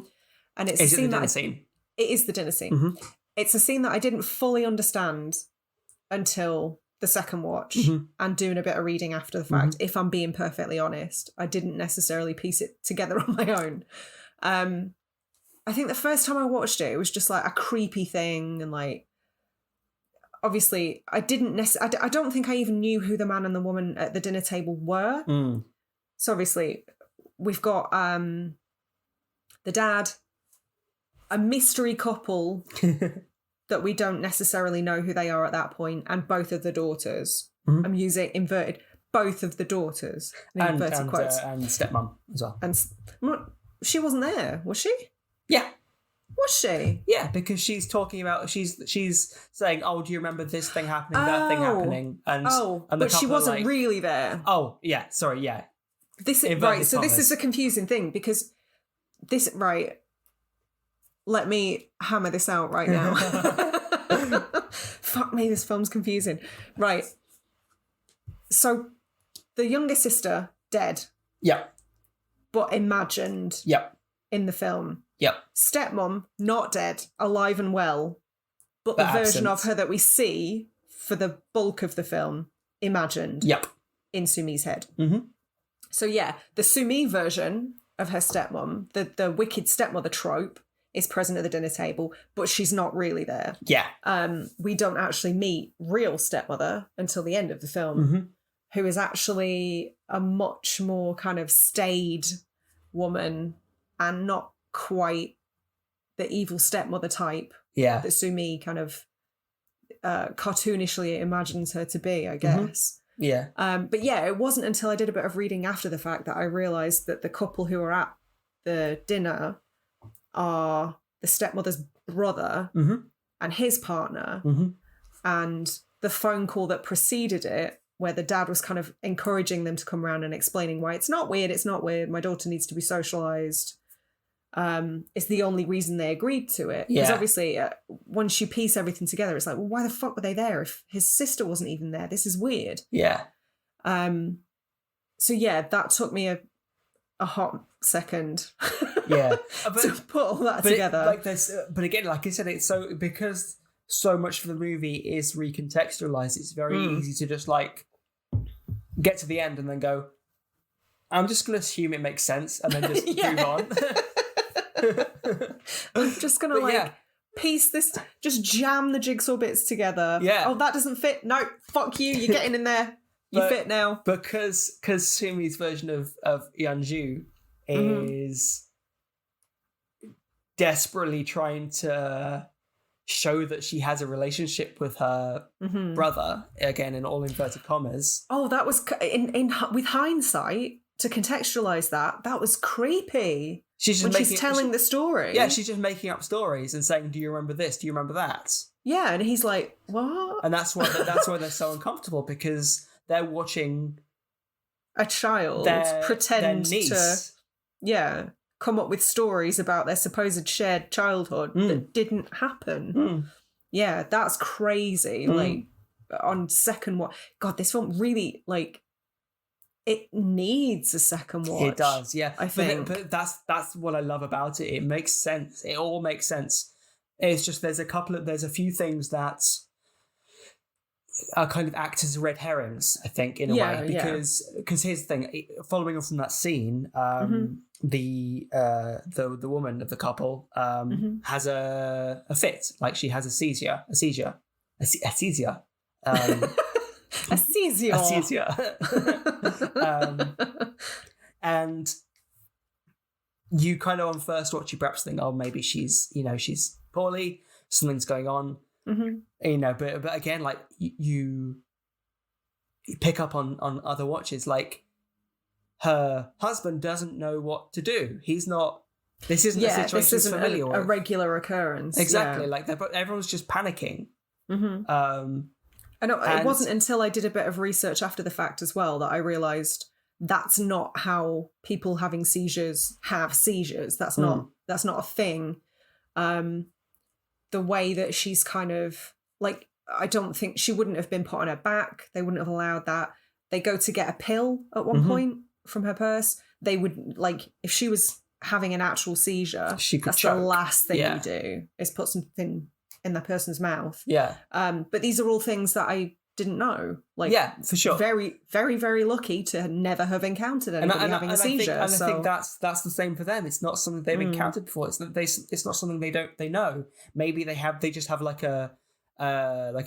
And it's Is a it the scene dinner that scene? it is the dinner scene. Mm-hmm. It's a scene that I didn't fully understand until the second watch, Mm-hmm. and doing a bit of reading after the fact. If I'm being perfectly honest, I didn't necessarily piece it together on my own. I think the first time I watched it, it was just like a creepy thing, and like, obviously I don't think I even knew who the man and the woman at the dinner table were. So obviously we've got the dad, a mystery couple that we don't necessarily know who they are at that point, and both of the daughters. I'm using inverted, both of the daughters, inverted quotes. And stepmom as well. And she wasn't there, was she? Yeah. Was she? Yeah, because she's talking about, she's saying, "Oh, do you remember this thing happening, that thing happening?" And the but she couple are wasn't like, really there. Oh, yeah, sorry, yeah. This is Inverted right. So commas. this is a confusing thing, because this, right. Let me hammer this out right now. Fuck me, this film's confusing. Right. So the younger sister, dead. Yep. But imagined. Yep. In the film. Yep. Stepmom, not dead, alive and well. But the version of her that we see for the bulk of the film, imagined. Yep. In Sumi's head. Mm-hmm. So yeah, the Sumi version of her stepmom, the wicked stepmother trope, is present at the dinner table, but she's not really there. Yeah. We don't actually meet real stepmother until the end of the film, who is actually a much more kind of staid woman, and not quite the evil stepmother type that Sumi kind of cartoonishly imagines her to be, I guess. Yeah. But yeah, it wasn't until I did a bit of reading after the fact that I realised that the couple who are at the dinner are the stepmother's brother and his partner, and the phone call that preceded it, where the dad was kind of encouraging them to come around and explaining why it's not weird, my daughter needs to be socialised, is the only reason they agreed to it. Because obviously once you piece everything together, it's like, well, why the fuck were they there if his sister wasn't even there? This is weird. Yeah. So yeah, that took me a hot second. Yeah. To put all that together. But again, like I said, it's so, because so much of the movie is recontextualized, it's very easy to just like get to the end and then go, I'm just going to assume it makes sense and then just move on. I'm just going to piece this, just jam the jigsaw bits together. Yeah. Oh, that doesn't fit. No, fuck you. You're getting in there. You fit now. Because Sumi's version of Yeonju is desperately trying to show that she has a relationship with her brother, again in all inverted commas. Oh, that was in with hindsight, to contextualize that was creepy. She's telling the story. Yeah, she's just making up stories and saying, "Do you remember this? Do you remember that?" Yeah, and he's like, "What?" And that's why they're so uncomfortable, because they're watching a child pretend to come up with stories about their supposed shared childhood that didn't happen. Yeah, that's crazy. Like, on second watch, God, this film really, like, it needs a second watch. It does, yeah. I think, but that's what I love about it. It makes sense. It all makes sense. It's just there's a few things that are kind of act as red herrings, I think, in a way, because here's the thing. Following on from that scene, the woman of the couple has a fit, like she has a seizure. And you kind of on first watch, you perhaps think, oh, maybe she's poorly, something's going on, but again, like you pick up on other watches, like her husband doesn't know what to do. He's not. This isn't a situation this isn't familiar with. A regular occurrence. Exactly, like everyone's just panicking. It wasn't until I did a bit of research after the fact as well that I realised that's not how people having seizures have seizures. That's not a thing. The way that she's kind of like, I don't think she wouldn't have been put on her back. They wouldn't have allowed that. They go to get a pill at one point from her purse, they would, like, if she was having an actual seizure, that's choke. the last thing you do, is put something in the person's mouth. Yeah. But these are all things that I didn't know. Like, yeah, for sure. Very, very, very lucky to never have encountered anybody having a seizure. I think that's the same for them. It's not something they've encountered before. It's not something they know. Maybe they just have like a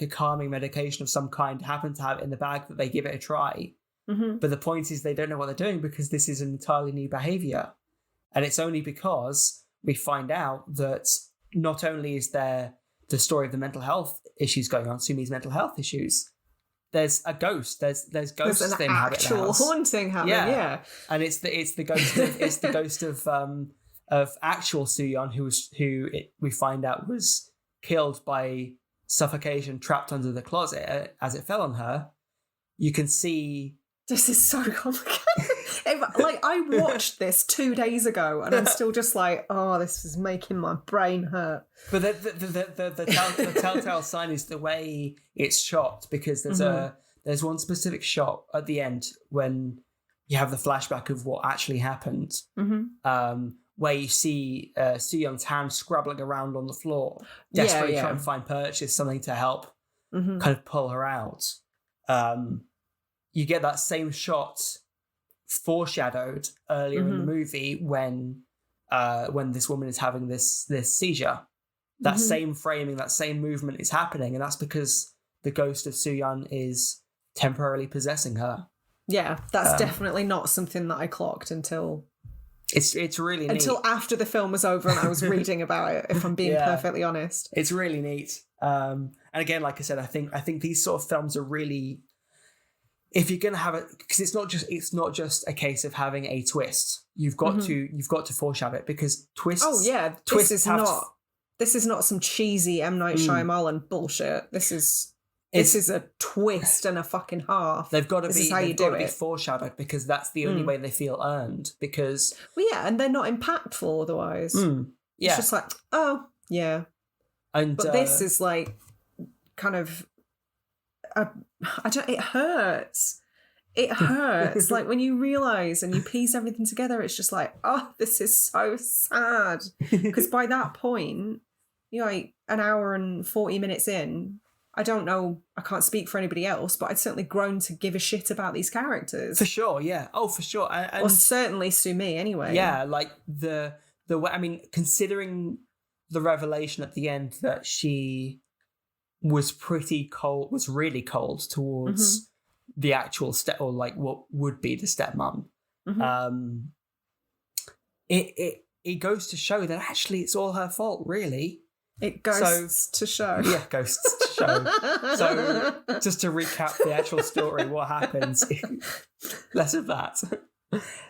calming medication of some kind, happen to have it in the bag, that they give it a try. Mm-hmm. But the point is, they don't know what they're doing because this is an entirely new behavior. And it's only because we find out that not only is there the story of the mental health issues going on, Sumi's mental health issues, there's a ghost. There's ghosts an that inhabit the actual house. Haunting happening. Yeah. And it's the ghost of, it's the ghost of actual Soo-yeon, we find out was killed by suffocation, trapped under the closet as it fell on her. You can see. This is so complicated. I watched this 2 days ago and I'm still just like, oh, this is making my brain hurt. But the telltale sign is the way it's shot, because there's one specific shot at the end when you have the flashback of what actually happened, where you see Soo-yeon's hand scrabbling around on the floor, desperately trying to find purchase, something to help kind of pull her out. You get that same shot foreshadowed earlier in the movie when this woman is having this seizure. That same framing, that same movement is happening, and that's because the ghost of Soo-yeon is temporarily possessing her. Yeah, that's definitely not something that I clocked until it's really neat. Until after the film was over and I was reading about it, if I'm being perfectly honest. It's really neat. And again, like I said, I think these sort of films are really, if you're going to have it, because it's not just a case of having a twist. You've got to foreshadow it, because twists. Oh yeah, this is not some cheesy M. Night Shyamalan bullshit. This is a twist and a fucking half. They've got to be foreshadowed, because that's the only way they feel earned. Because and they're not impactful otherwise. It's just like, oh yeah, and but this is like kind of. It hurts. It hurts. Like when you realise and you piece everything together, it's just like, oh, this is so sad. Because by that point, you're like an hour and 40 minutes in. I don't know, I can't speak for anybody else, but I'd certainly grown to give a shit about these characters. For sure, yeah. Oh, for sure. Or certainly Sumi anyway. Yeah, like the way, I mean, considering the revelation at the end that she was really cold towards the actual or like what would be the stepmom. It goes to show that actually it's all her fault, really. It goes to show. Yeah, ghosts to show. So just to recap the actual story, what happens? Less of that.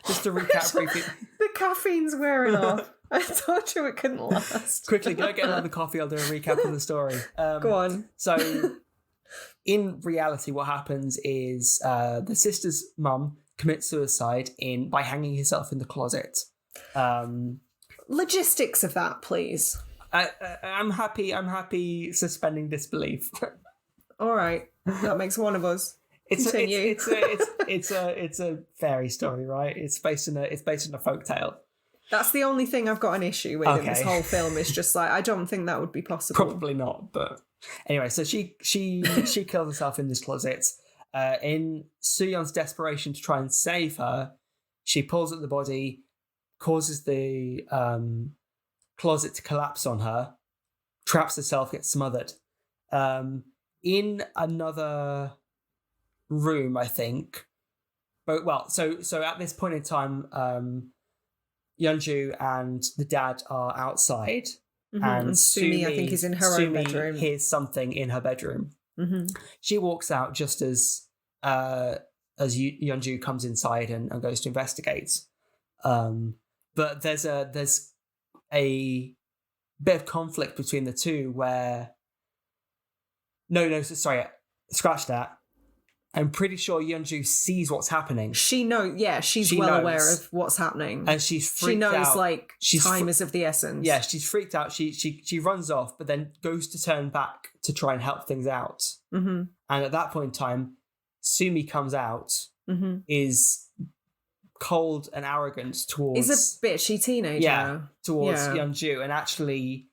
Just to recap briefly. The caffeine's wearing off. I told you it couldn't last. Quickly, go get another coffee. I'll do a recap of the story. Go on. So, in reality, what happens is the sister's mum commits suicide by hanging herself in the closet. Logistics of that, please. I'm happy suspending disbelief. All right, that makes one of us. Continue. It's a fairy story, right? It's based on a folktale. That's the only thing I've got an issue with in this whole film. Is just like, I don't think that would be possible. Probably not, but anyway. So she kills herself in this closet. In Soo-yeon's desperation to try and save her, she pulls at the body, causes the closet to collapse on her, traps herself, gets smothered. In another room, I think. But so at this point in time, Yeonju and the dad are outside, and Sumi, I think, is in her own bedroom. Hears something in her bedroom. She walks out just as Yeonju comes inside and goes to investigate. But there's a bit of conflict between the two where scratch that. I'm pretty sure Yeonju sees what's happening. She knows, aware of what's happening. And she's freaked out. She knows, like, time is of the essence. Yeah, she's freaked out. She runs off, but then goes to turn back to try and help things out. And at that point in time, Sumi comes out, is cold and arrogant towards... He's a bitchy teenager. Yeah, towards Yeah. Yeonju, and actually...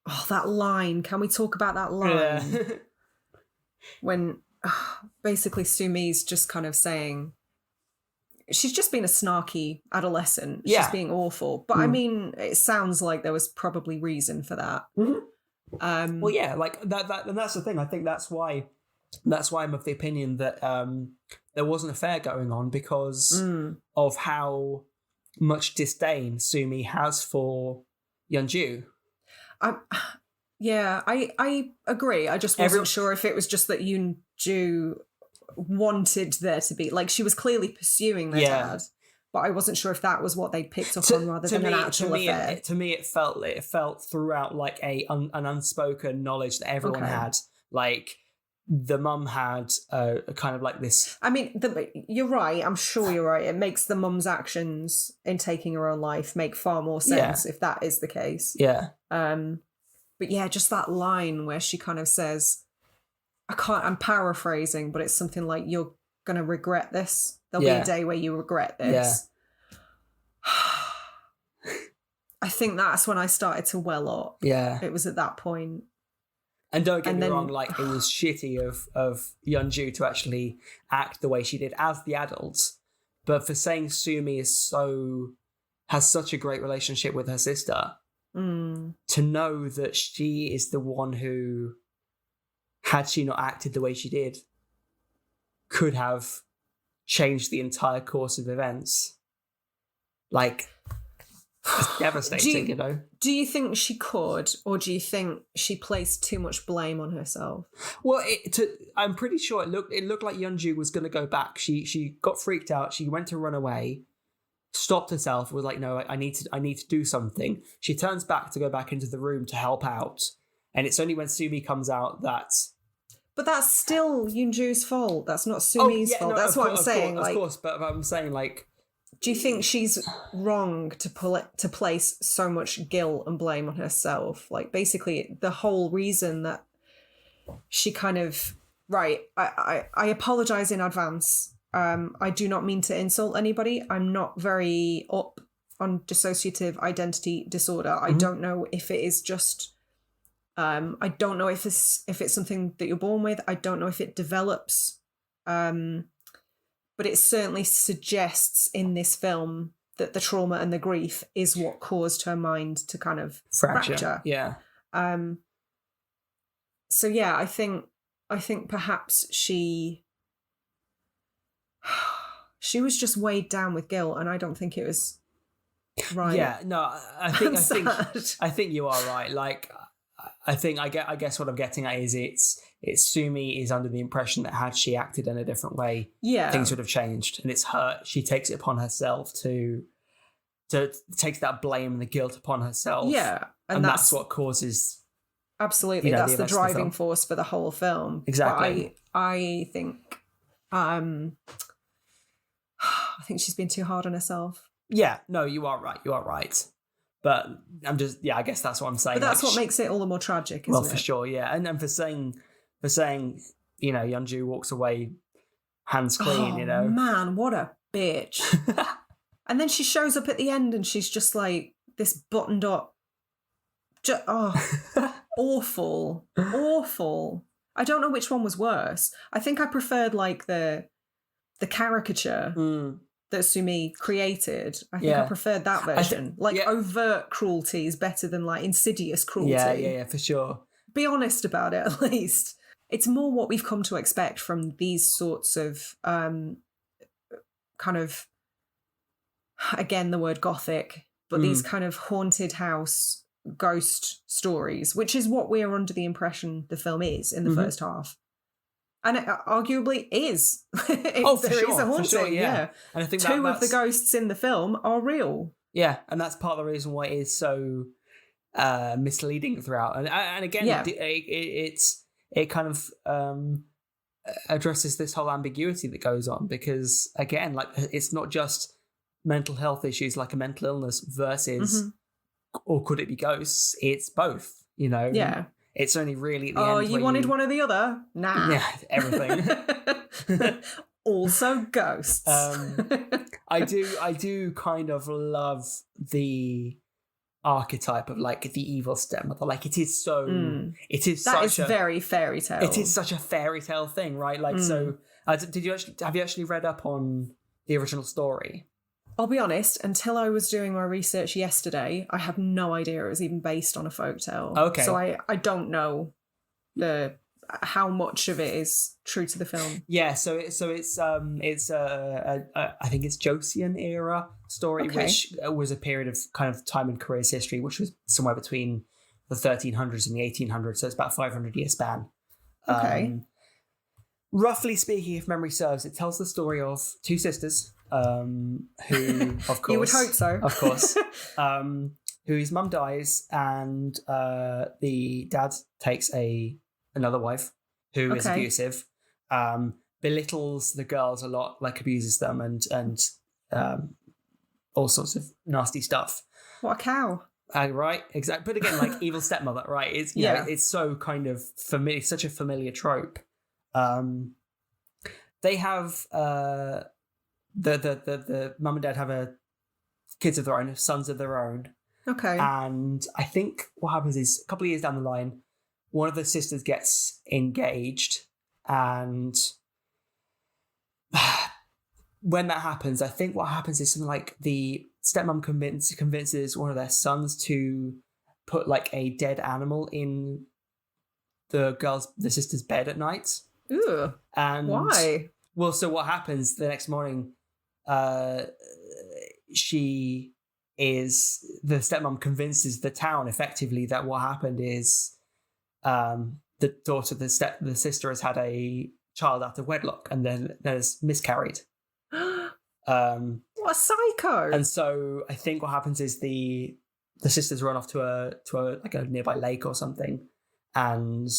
Oh, that line. Can we talk about that line? Yeah. When basically Sumi's just kind of saying... She's just been a snarky adolescent. Yeah. She's being awful. But I mean, it sounds like there was probably reason for that. Mm-hmm. Well, yeah, like that, and that's the thing. I think that's why I'm of the opinion that there wasn't an affair going on, because of how much disdain Sumi has for Yeonju. Yeah, I agree. I just wasn't sure if it was just that Yeonju wanted there to be, like, she was clearly pursuing their dad, but I wasn't sure if that was what they picked up on rather than an actual affair. To me, it felt throughout like an unspoken knowledge that everyone had. Like, the mum had a kind of like this. I mean, you're right. I'm sure you're right. It makes the mum's actions in taking her own life make far more sense if that is the case. Yeah. But yeah, just that line where she kind of says, I'm paraphrasing, but it's something like, you're going to regret this. There'll be a day where you regret this. Yeah. I think that's when I started to well up. Yeah. It was at that point. And don't get me wrong, like, it was shitty of Yeonju to actually act the way she did as the adult. But for saying Sumi has such a great relationship with her sister, to know that she is the one who, had she not acted the way she did, could have changed the entire course of events. Like, it's devastating, you know? Do you think she could, or do you think she placed too much blame on herself? Well, I'm pretty sure it looked like Yeonju was going to go back. She got freaked out. She went to run away, stopped herself, was like, no, I need to do something. She turns back to go back into the room to help out. And it's only when Sumi comes out that... But that's still Yeonju's fault. That's not Sumi's fault. No, that's what I'm saying. Of course, but I'm saying, like... Do you think she's wrong to place so much guilt and blame on herself? Like, basically, the whole reason that she kind of... Right, I apologise in advance. I do not mean to insult anybody. I'm not very up on dissociative identity disorder. I don't know if it is just... I don't know if it's something that you're born with. I don't know if it develops. But it certainly suggests in this film that the trauma and the grief is what caused her mind to kind of fracture. Yeah. So yeah, I think perhaps she was just weighed down with guilt, and I don't think it was right. Yeah, no, I think you are right. Like, I guess what I'm getting at is it's Sumi is under the impression that had she acted in a different way, things would have changed, and it's her. She takes it upon herself to take that blame and the guilt upon herself. Yeah, and that's what causes. Absolutely, that's the driving force for the whole film. Exactly. But I think she's been too hard on herself. Yeah, no, you are right. You are right. But I'm just, I guess that's what I'm saying. But that's what makes it all the more tragic, isn't it? Well, for sure, yeah. And then for saying, Yeonju walks away hands clean, you know. Man, what a bitch. And then she shows up at the end and she's just like this buttoned up, awful. I don't know which one was worse. I think I preferred like the caricature that Sumi created. I think I preferred that version. Overt cruelty is better than like insidious cruelty. Yeah, for sure. Be honest about it, at least. It's more what we've come to expect from these sorts of kind of, again, the word gothic, but these kind of haunted house ghost stories, which is what we're under the impression the film is in the first half. And it arguably is. There is a haunting, sure, yeah. And I think two of the ghosts in the film are real. Yeah, and that's part of the reason why it is so misleading throughout. And again, it kind of addresses this whole ambiguity that goes on, because again, like, it's not just mental health issues like a mental illness versus, or could it be ghosts? It's both, you know. Yeah. It's only really at the end. Oh, you wanted one or the other? Nah. Yeah, everything. Also ghosts. I I do kind of love the archetype of like the evil stepmother. Like it is so That is very fairy tale. It is such a fairy tale thing, right? Like so have you actually read up on the original story? I'll be honest, until I was doing my research yesterday, I had no idea it was even based on a folktale. Okay. So I don't know how much of it is true to the film. Yeah, so it's I think it's Joseon era story, which was a period of kind of time in Korea's history, which was somewhere between the 1300s and the 1800s. So it's about 500-year span. Okay. Roughly speaking, if memory serves, it tells the story of two sisters, who, of course, you would hope so, of course, whose mum dies, and the dad takes another wife who is abusive, belittles the girls a lot, like abuses them, and all sorts of nasty stuff. What a cow! Right, exactly. But again, like evil stepmother, right? It's you know, it's so kind of familiar, such a familiar trope. They have the mum and dad have kids of their own, sons of their own. Okay. And I think what happens is a couple of years down the line, one of the sisters gets engaged, and when that happens, I think what happens is something like the stepmom convinces one of their sons to put like a dead animal in the sister's bed at night. Ooh. And why? Well, so what happens the next morning, the stepmom convinces the town effectively that what happened is the daughter, the sister has had a child out of wedlock and then there's miscarried. What a psycho! And so I think what happens is the sisters run off to a like a nearby lake or something and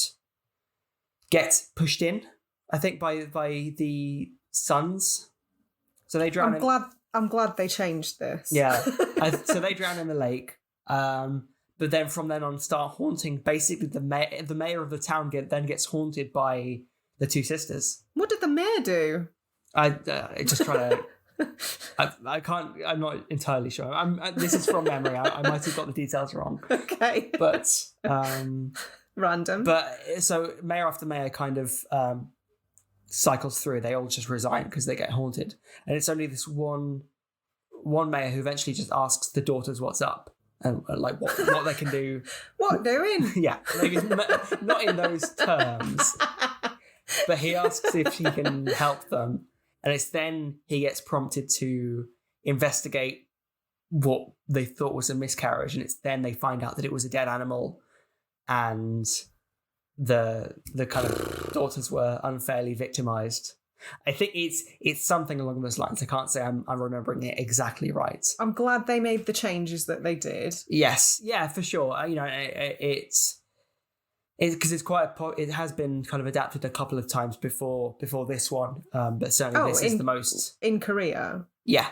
get pushed in, I think, by the sons. So they drown. I'm glad they changed this. Yeah. So they drown in the lake. But then from then on start haunting. Basically, the mayor of the town then gets haunted by the two sisters. What did the mayor do? I just try to. I can't. I'm not entirely sure. This is from memory. I might have got the details wrong. Okay. But random. But so mayor after mayor kind of cycles through. They all just resign because they get haunted, and it's only this one mayor who eventually just asks the daughters what's up and like what they can do. What doing? Yeah, maybe not in those terms, but he asks if she can help them, and it's then he gets prompted to investigate what they thought was a miscarriage, and it's then they find out that it was a dead animal, and the kind of daughters were unfairly victimized. I think it's something along those lines. I can't say I'm remembering it exactly right. I'm glad they made the changes that they did. Yes, yeah, for sure. You know, it's because it has been kind of adapted a couple of times before this one, but certainly this is the most in Korea. Yeah,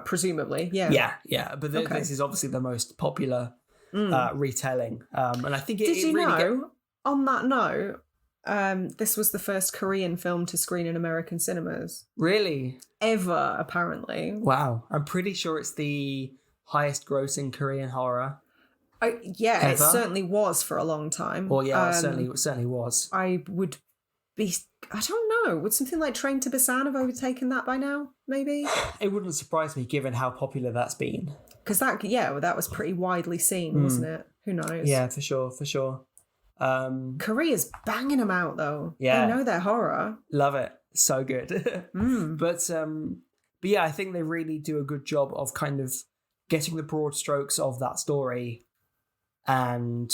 presumably, yeah. Yeah. But this is obviously the most popular retelling, and I think Did you know? On that note, this was the first Korean film to screen in American cinemas. Really? Ever, apparently. Wow. I'm pretty sure it's the highest grossing Korean horror. Ever. It certainly was for a long time. Well, yeah, it certainly was. I don't know, would something like Train to Busan have overtaken that by now, maybe? It wouldn't surprise me given how popular that's been. Because that was pretty widely seen, wasn't it? Who knows? Yeah, for sure. Korea's banging them out though. Yeah, they know their horror. Love it, so good. But yeah, I think they really do a good job of kind of getting the broad strokes of that story and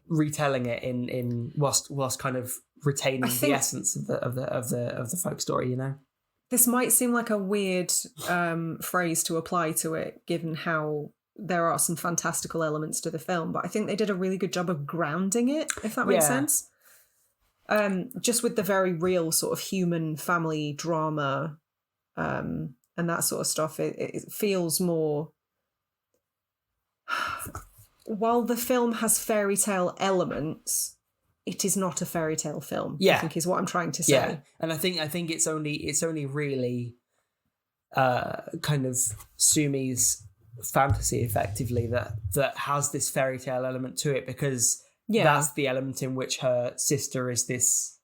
retelling it in whilst kind of retaining the essence of the folk story. You know, this might seem like a weird phrase to apply to it, given how there are some fantastical elements to the film, but I think they did a really good job of grounding it, if that makes sense. Just with the very real sort of human family drama and that sort of stuff, it feels more... While the film has fairy tale elements, it is not a fairy tale film, I think is what I'm trying to say. Yeah, and I think it's only really kind of Sumi's fantasy, effectively, that has this fairy tale element to it, because that's the element in which her sister is this,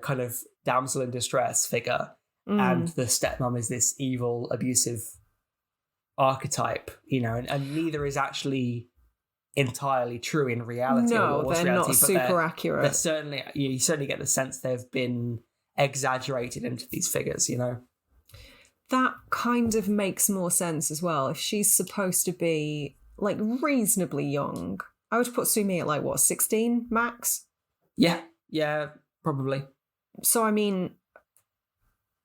kind of damsel in distress figure, and the stepmom is this evil, abusive archetype, and neither is actually entirely true in reality. No, they're reality, not super accurate. They're certainly, you certainly get the sense they've been exaggerated into these figures, That kind of makes more sense as well. If she's supposed to be like reasonably young, I would put Sumi at like what, 16 max? Yeah, probably. So I mean,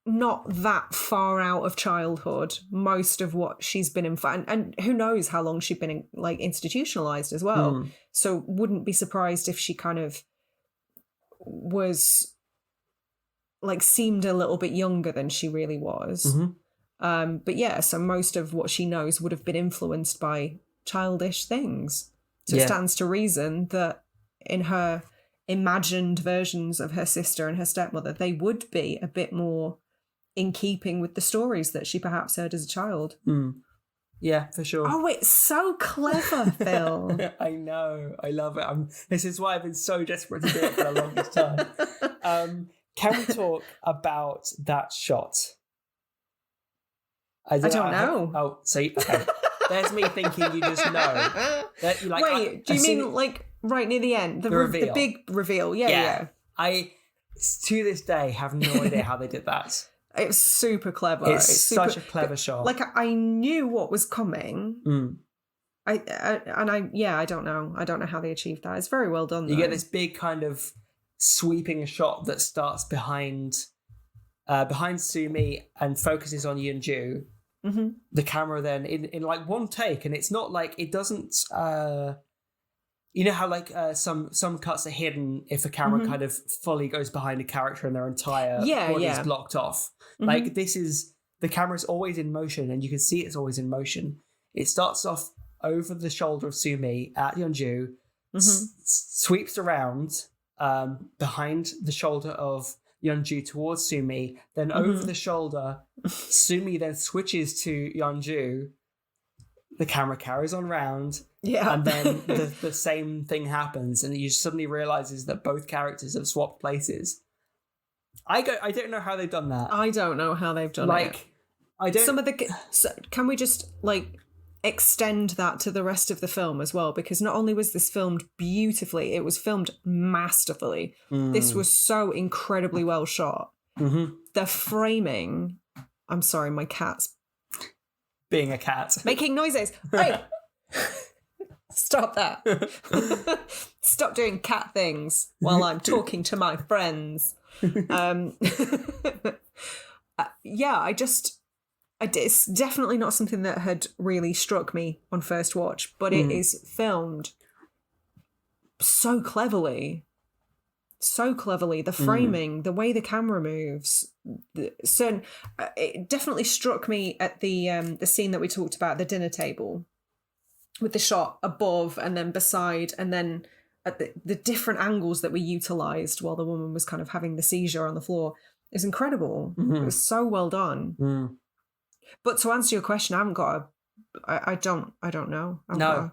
not that far out of childhood. Most of what she's been in, and who knows how long she'd been like institutionalized as well. So wouldn't be surprised if she kind of was like seemed a little bit younger than she really was. But yeah, so most of what she knows would have been influenced by childish things. So it stands to reason that in her imagined versions of her sister and her stepmother, they would be a bit more in keeping with the stories that she perhaps heard as a child. Yeah, for sure. Oh, it's so clever, Phil. I know. I love it. This is why I've been so desperate to do it for the longest time. Can we talk about that shot? I don't know. Okay. There's me thinking you just know. Wait, do you mean like right near the end? The reveal. The big reveal. Yeah. I, to this day, have no idea how they did that. It's super clever. It's such a clever shot. Like, I knew what was coming. I don't know. I don't know how they achieved that. It's very well done, though. You get this big kind of sweeping shot that starts behind Sumi and focuses on Yeonju. The camera then in like one take, and it's not like it doesn't you know how like some cuts are hidden if a camera kind of fully goes behind a character and their entire body is blocked off. Like, this is, the camera's always in motion, and you can see it's always in motion. It starts off over the shoulder of Sumi at Yeonju, sweeps around behind the shoulder of Yeonju towards Sumi, then over the shoulder, Sumi then switches to Yeonju, the camera carries on round, and then the same thing happens, and you suddenly realizes that both characters have swapped places. I don't know how they've done that. I don't know how they've done it. I don't. Can we just like extend that to the rest of the film as well? Because not only was this filmed beautifully, it was filmed masterfully. This was so incredibly well shot. The framing. I'm sorry, my cat's being a cat, making noises. Hey, stop that! Stop doing cat things while I'm talking to my friends. It's definitely not something that had really struck me on first watch, but it is filmed so cleverly. The framing, the way the camera moves, it definitely struck me at the scene that we talked about, the dinner table, with the shot above and then beside, and then at the different angles that we utilised while the woman was kind of having the seizure on the floor is incredible. It was so well done. But to answer your question, I haven't got I don't know. I know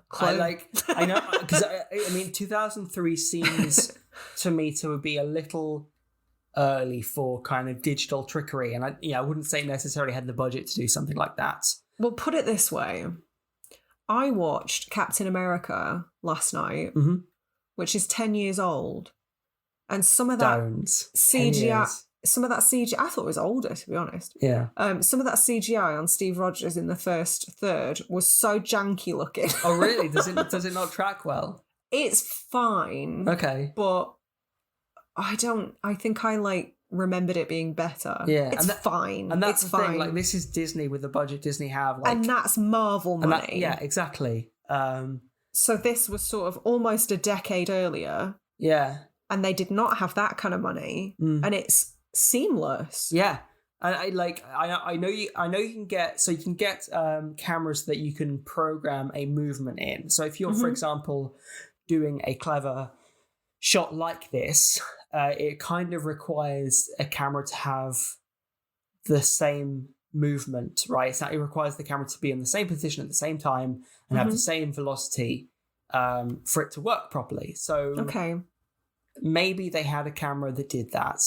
because I mean 2003 seems to me to be a little early for kind of digital trickery, and I wouldn't say necessarily had the budget to do something like that. Well, put it this way, I watched Captain America last night, which is 10 years old, and some of that CGI. Some of that CGI, I thought it was older, to be honest. Yeah. Some of that CGI on Steve Rogers in the first third was so janky looking. Oh, really? Does it not track well? It's fine. Okay. But I think I like remembered it being better. Yeah. It's fine. And that's it's the fine. thing. Like, this is Disney with the budget Disney have. Like, and that's Marvel money. Yeah, exactly. So this was sort of almost a decade earlier. Yeah. And they did not have that kind of money. And it's seamless. Yeah. And I know you can get cameras that you can program a movement in. So if you're, for example, doing a clever shot like this, it kind of requires a camera to have the same movement, right? It requires the camera to be in the same position at the same time and have the same velocity for it to work properly. So maybe they had a camera that did that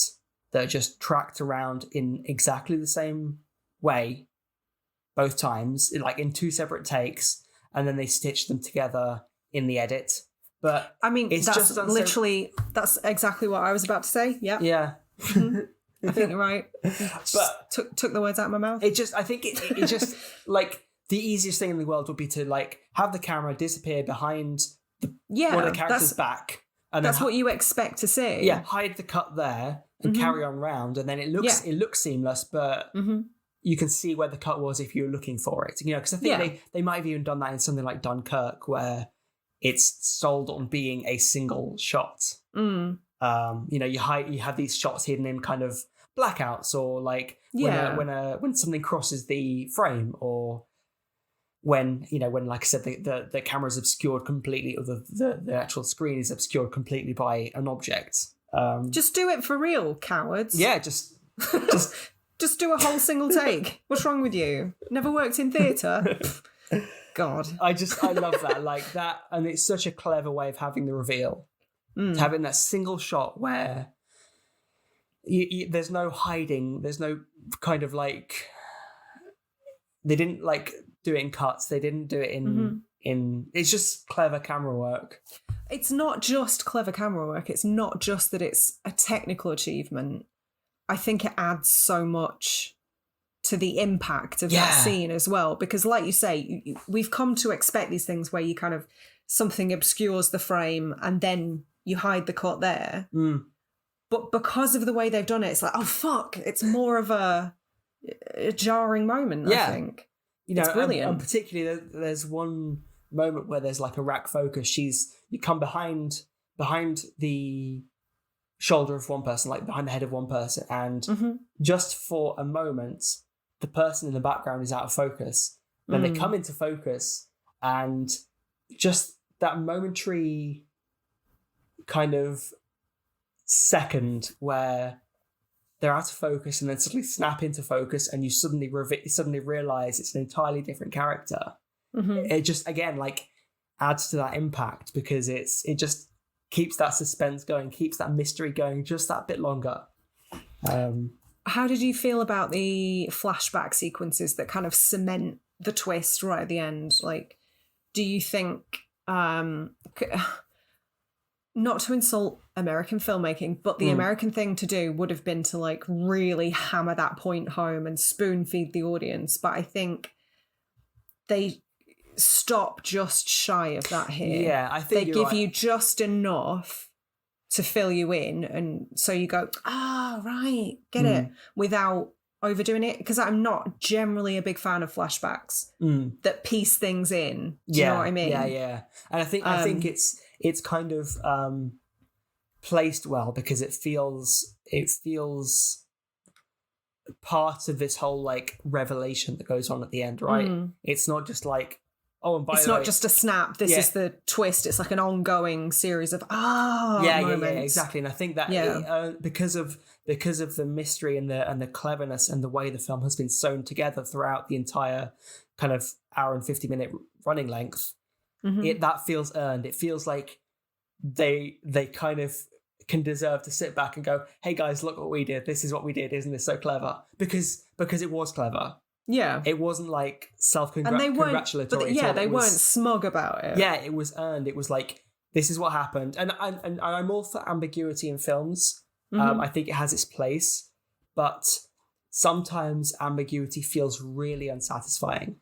just tracked around in exactly the same way both times, like in 2 separate takes, and then they stitched them together in the edit. But I mean, it's that's literally that's exactly what I was about to say. Yeah. Yeah. I think you're right. But took the words out of my mouth. I think it just like the easiest thing in the world would be to like have the camera disappear behind one of the character's back, and that's what you expect to see. Yeah, hide the cut there and carry on round, and then it looks seamless, but you can see where the cut was if you're looking for it. You know, because I think they might have even done that in something like Dunkirk, where it's sold on being a single shot. You know, you have these shots hidden in kind of blackouts, or like when something crosses the frame, or when like I said the camera is obscured completely, or the actual screen is obscured completely by an object. Just do it for real, cowards. Yeah, just do a whole single take. What's wrong with you? Never worked in theatre? God. I love that, like that, and it's such a clever way of having the reveal. Having that single shot where there's no hiding, there's no kind of like, they didn't like do it in cuts, they didn't do it in it's just clever camera work. It's not just clever camera work, it's not just that it's a technical achievement. I think it adds so much to the impact of that scene as well, because like you say, we've come to expect these things where you kind of, something obscures the frame and then you hide the cut there. But because of the way they've done it, it's like, oh fuck, it's more of a jarring moment. I think, it's brilliant. And particularly there's one moment where there's like a rack focus. You come behind the shoulder of one person, like behind the head of one person, and just for a moment the person in the background is out of focus. Then they come into focus, and just that momentary kind of second where they're out of focus and then suddenly snap into focus, and you suddenly realize it's an entirely different character. It just, again, like adds to that impact, because it just keeps that suspense going, keeps that mystery going just that bit longer. How did you feel about the flashback sequences that kind of cement the twist right at the end? Like, do you think, not to insult American filmmaking, but the American thing to do would have been to like really hammer that point home and spoon feed the audience. But I think they stop just shy of that here. Yeah, I think they give you just enough to fill you in, and so you go, right, get it, without overdoing it, because I'm not generally a big fan of flashbacks that piece things in. Do you know what I mean? Yeah. And I think it's kind of placed well, because it feels part of this whole like revelation that goes on at the end, right? It's not just like, and by it's the way, not just a snap. This is the twist. It's like an ongoing series of moments. Yeah, exactly. And I think that because of the mystery and the cleverness and the way the film has been sewn together throughout the entire kind of hour and 50-minute running length, that feels earned. It feels like they kind of can deserve to sit back and go, hey guys, look what we did. This is what we did. Isn't this so clever? Because it was clever. Yeah. It wasn't like self-congratulatory. They weren't smug about it. Yeah, it was earned. It was like, this is what happened. And I'm all for ambiguity in films. I think it has its place. But sometimes ambiguity feels really unsatisfying.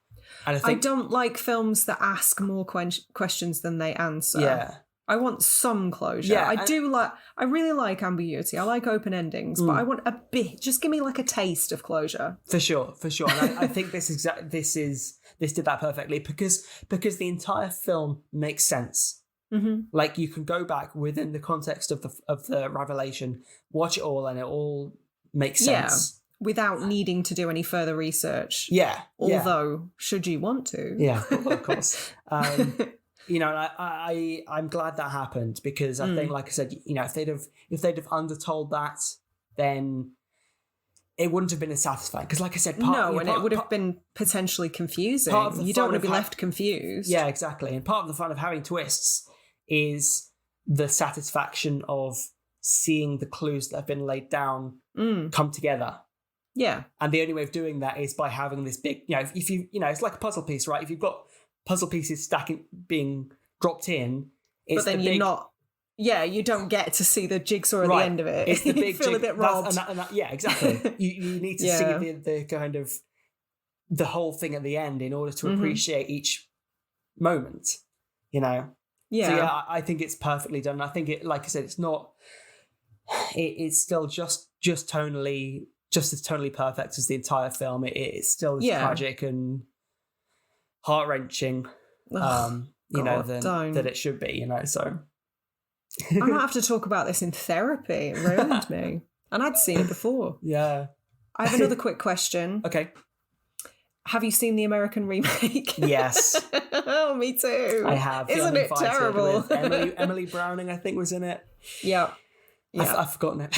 And I don't like films that ask more questions than they answer. Yeah. I want some closure. Yeah, I really like ambiguity. I like open endings, but I want a bit. Just give me like a taste of closure. For sure. And I think this did that perfectly, because the entire film makes sense. Like, you can go back within the context of the revelation, watch it all, and it all makes sense. Yeah, without needing to do any further research. Yeah. Although, should you want to? Yeah, of course. I'm glad that happened, because I think, like I said, if they'd have undertold that, then it wouldn't have been as satisfying. Because like I said, it would have been potentially confusing. You don't want to be left confused. Yeah, exactly. And part of the fun of having twists is the satisfaction of seeing the clues that have been laid down come together. Yeah. And the only way of doing that is by having this big, if you, it's like a puzzle piece, right? If you've got puzzle pieces being dropped in, it's but then you're not, you don't get to see the jigsaw at the end of it. It's the big you feel a bit robbed. Yeah, exactly. you need to see the kind of the whole thing at the end in order to appreciate each moment, Yeah. So I think it's perfectly done. I think it, like I said, it's not. It's still just as tonally perfect as the entire film. It's still as tragic and heart-wrenching, than it should be. So I might have to talk about this in therapy. It ruined me, and I'd seen it before. Yeah. I have another quick question. Okay. Have you seen the American remake? Yes. Oh, me too. I have. Isn't it terrible? Emily Browning, I think, was in it. Yeah. I've forgotten it.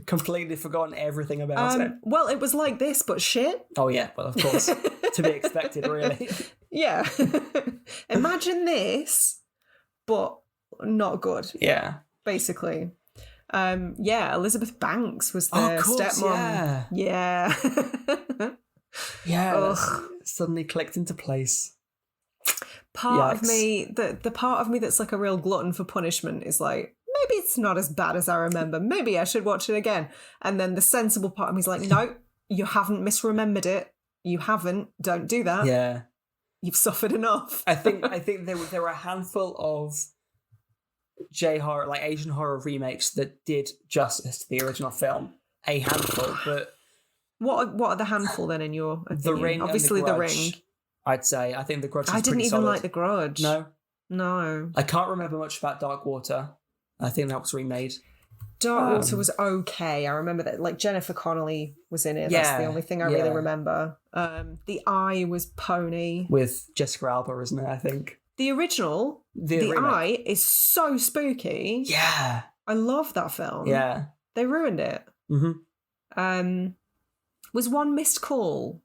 Completely forgotten everything about it. Well, it was like this, but shit. Oh, yeah. Well, of course. To be expected, really. Yeah. Imagine this, but not good. Yeah. Basically. Elizabeth Banks was the stepmom. Yeah. Yeah, suddenly clicked into place. Part of me, the part of me that's like a real glutton for punishment is like, maybe it's not as bad as I remember. Maybe I should watch it again. And then the sensible part of me is like, no, you haven't misremembered it. You haven't. Don't do that. Yeah. You've suffered enough. I think there were a handful of J-horror, like Asian horror remakes that did justice to the original film. A handful, but... What are the handful then in your opinion? The Ring, obviously and The The Grudge, Ring. I'd say. I think The Grudge. I didn't even solid. like The Grudge. No. I can't remember much about Dark Water. I think that was remade. Dark Water was okay. I remember that, like, Jennifer Connelly was in it. That's the only thing I really remember. The Eye was pony with Jessica Alba, isn't it? I think the original. The Eye is so spooky. Yeah, I love that film. Yeah, they ruined it. Mm-hmm. Was One Missed Call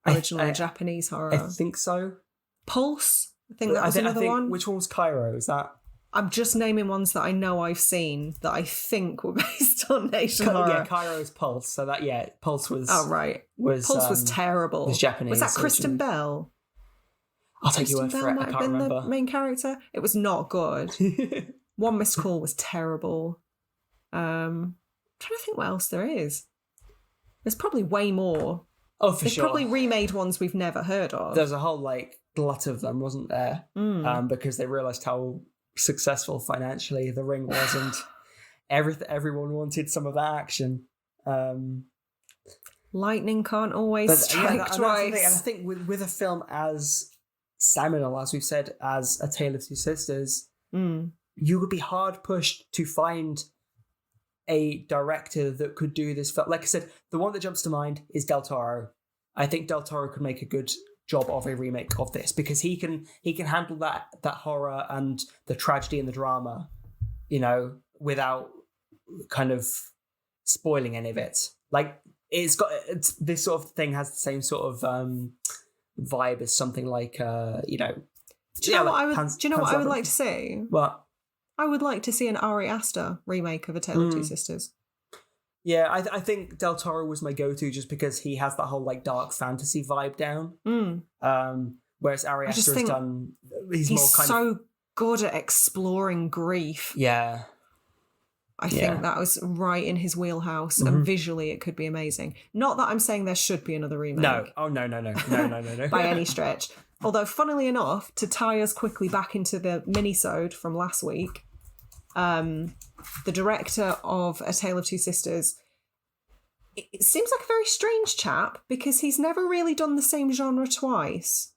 originally Japanese horror? I think so. Pulse? I think that was another one. Which one was Cairo? Is that? I'm just naming ones that I know I've seen that I think were based on Asian horror. Yeah, Cairo's Pulse. So that, Pulse was... Oh, right. Pulse was terrible. Was Japanese. Was that Kristen Bell? I'll take your word for it. I can't remember. The main character? It was not good. One Missed Call was terrible. I'm trying to think what else there is. There's probably way more. Oh, for They've sure. probably remade ones we've never heard of. There's a whole, glut of them, wasn't there? Because they realised how successful financially The Ring was, and everyone wanted some of that action. Lightning can't always strike twice. And I think with a film as seminal, as we've said, as A Tale of Two Sisters, you would be hard pushed to find a director that could do this film. Like I said, the one that jumps to mind is Del Toro. I think Del Toro could make a good job of a remake of this, because he can handle that horror and the tragedy and the drama, without kind of spoiling any of it. Like, it's this sort of thing has the same sort of vibe as something like Do you know what I would like to see? What? I would like to see an Ari Aster remake of A Tale of Two Sisters. Yeah, I think Del Toro was my go-to just because he has that whole dark fantasy vibe down. Whereas Ari Aster has done... He's more kind so good at exploring grief. Yeah. I think that was right in his wheelhouse, and visually it could be amazing. Not that I'm saying there should be another remake. No. Oh, no. By any stretch. Although, funnily enough, to tie us quickly back into the mini-sode from last week, the director of A Tale of Two Sisters, it seems like a very strange chap, because he's never really done the same genre twice.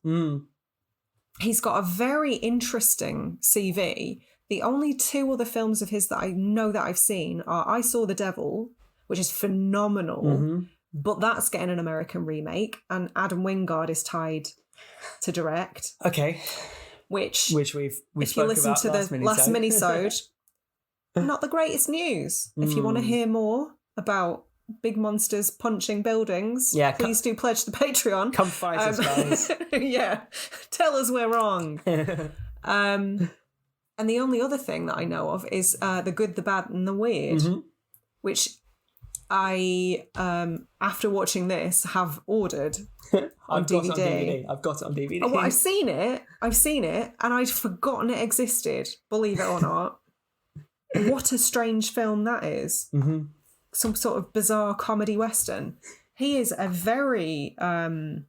He's got a very interesting CV. The only two other films of his that I know that I've seen are I Saw the Devil, which is phenomenal, but that's getting an American remake, and Adam Wingard is tied to direct. Okay. Which we've if you listen to the last mini-sode, not the greatest news. If you want to hear more about big monsters punching buildings, please do pledge the Patreon. Come fight us, guys. Yeah, tell us we're wrong. And the only other thing that I know of is The Good, the Bad and the Weird, which I, after watching this, have ordered on DVD. I've got it on DVD. Oh, well, I've seen it, and I'd forgotten it existed, believe it or not. What a strange film that is. Some sort of bizarre comedy western. He is a very kind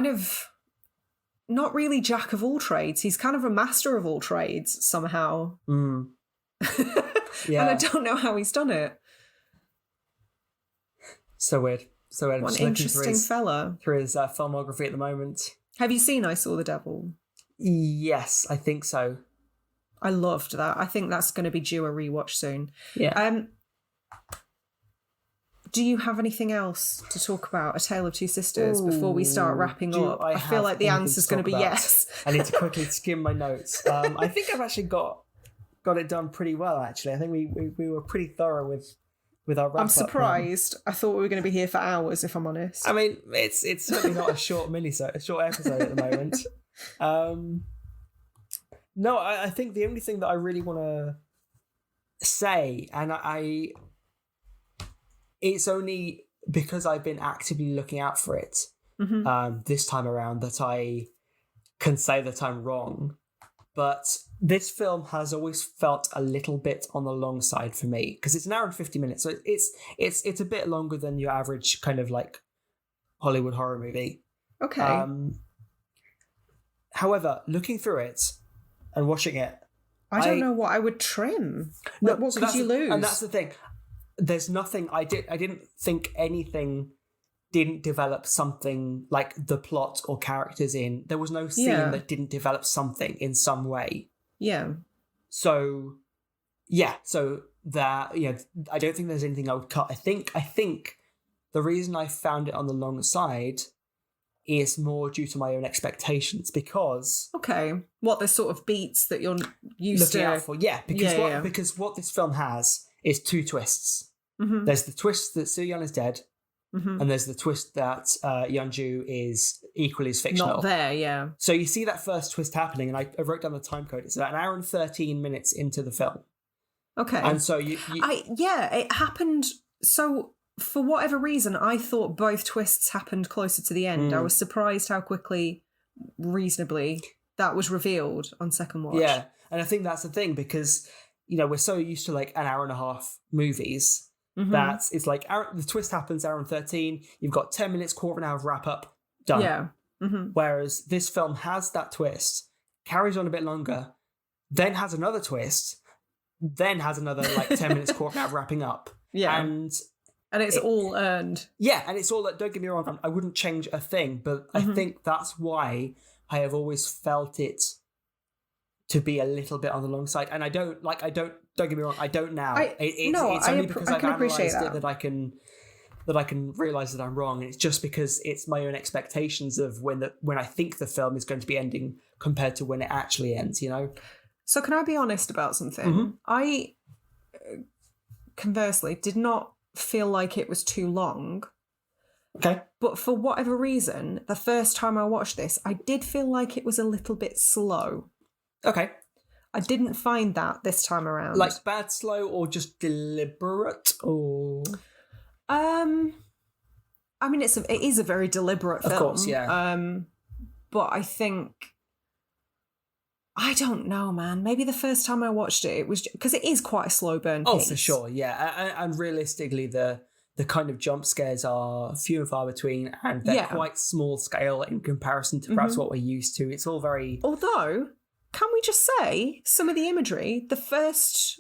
of not really jack of all trades. He's kind of a master of all trades somehow. And I don't know how he's done it. So weird. What an interesting fella. Through his filmography at the moment. Have you seen I Saw the Devil? Yes, I think so. I loved that. I think that's going to be due a rewatch soon. Yeah. Do you have anything else to talk about A Tale of Two Sisters before we start wrapping up? I feel like the answer's going to be yes. I need to quickly skim my notes. I think I've actually got it done pretty well, actually. I think we were pretty thorough with our wrap-up. I'm surprised. I thought we were going to be here for hours, if I'm honest. I mean, it's certainly not a short episode at the moment. No, I think the only thing that I really want to say, and it's only because I've been actively looking out for it this time around that I can say that I'm wrong. But this film has always felt a little bit on the long side for me because it's an hour and 50 minutes, so it's a bit longer than your average kind of like Hollywood horror movie. Okay. However, looking through it and watching it, I don't know what I would trim. What could you lose? And that's the thing. There's nothing. I didn't think anything didn't develop something like the plot or characters in. There was no scene that didn't develop something in some way. Yeah. So that I don't think there's anything I would cut. I think the reason I found it on the long side is more due to my own expectations because what the sort of beats that you're used looking to out for, because what this film has is two twists. There's the twist that Soo-yeon is dead, and there's the twist that Yeonju is equally as fictional. Not there, yeah. So you see that first twist happening, and I wrote down the time code. It's about an hour and 13 minutes into the film. Okay, and so it happened. So for whatever reason, I thought both twists happened closer to the end. I was surprised how quickly, reasonably, that was revealed on second watch. Yeah, and I think that's the thing because we're so used to like an hour and a half movies that it's like the twist happens hour and 13. You've got 10 minutes, quarter of an hour of wrap up, done. Yeah. Whereas this film has that twist, carries on a bit longer, then has another twist, then has another like 10 minutes, quarter of an hour of wrapping up. Yeah. And it's all earned. Yeah, and it's all that, don't get me wrong, I wouldn't change a thing, but I think that's why I have always felt it to be a little bit on the long side. And don't get me wrong, I don't now. It's only because I've analysed it that I can realise that I'm wrong. And it's just because it's my own expectations of when I think the film is going to be ending compared to when it actually ends, So can I be honest about something? I, conversely, did not feel like it was too long. Okay. But for whatever reason, the first time I watched this, I did feel like it was a little bit slow. Okay. I didn't find that this time around. Like bad slow or just deliberate or... I mean, it is a very deliberate film. Of course, yeah. But I think... I don't know, man. Maybe the first time I watched it was... Because it is quite a slow burn piece. Oh, for sure, yeah. And realistically, the kind of jump scares are few and far between, and they're quite small scale in comparison to perhaps what we're used to. It's all very... Although... Can we just say some of the imagery? The first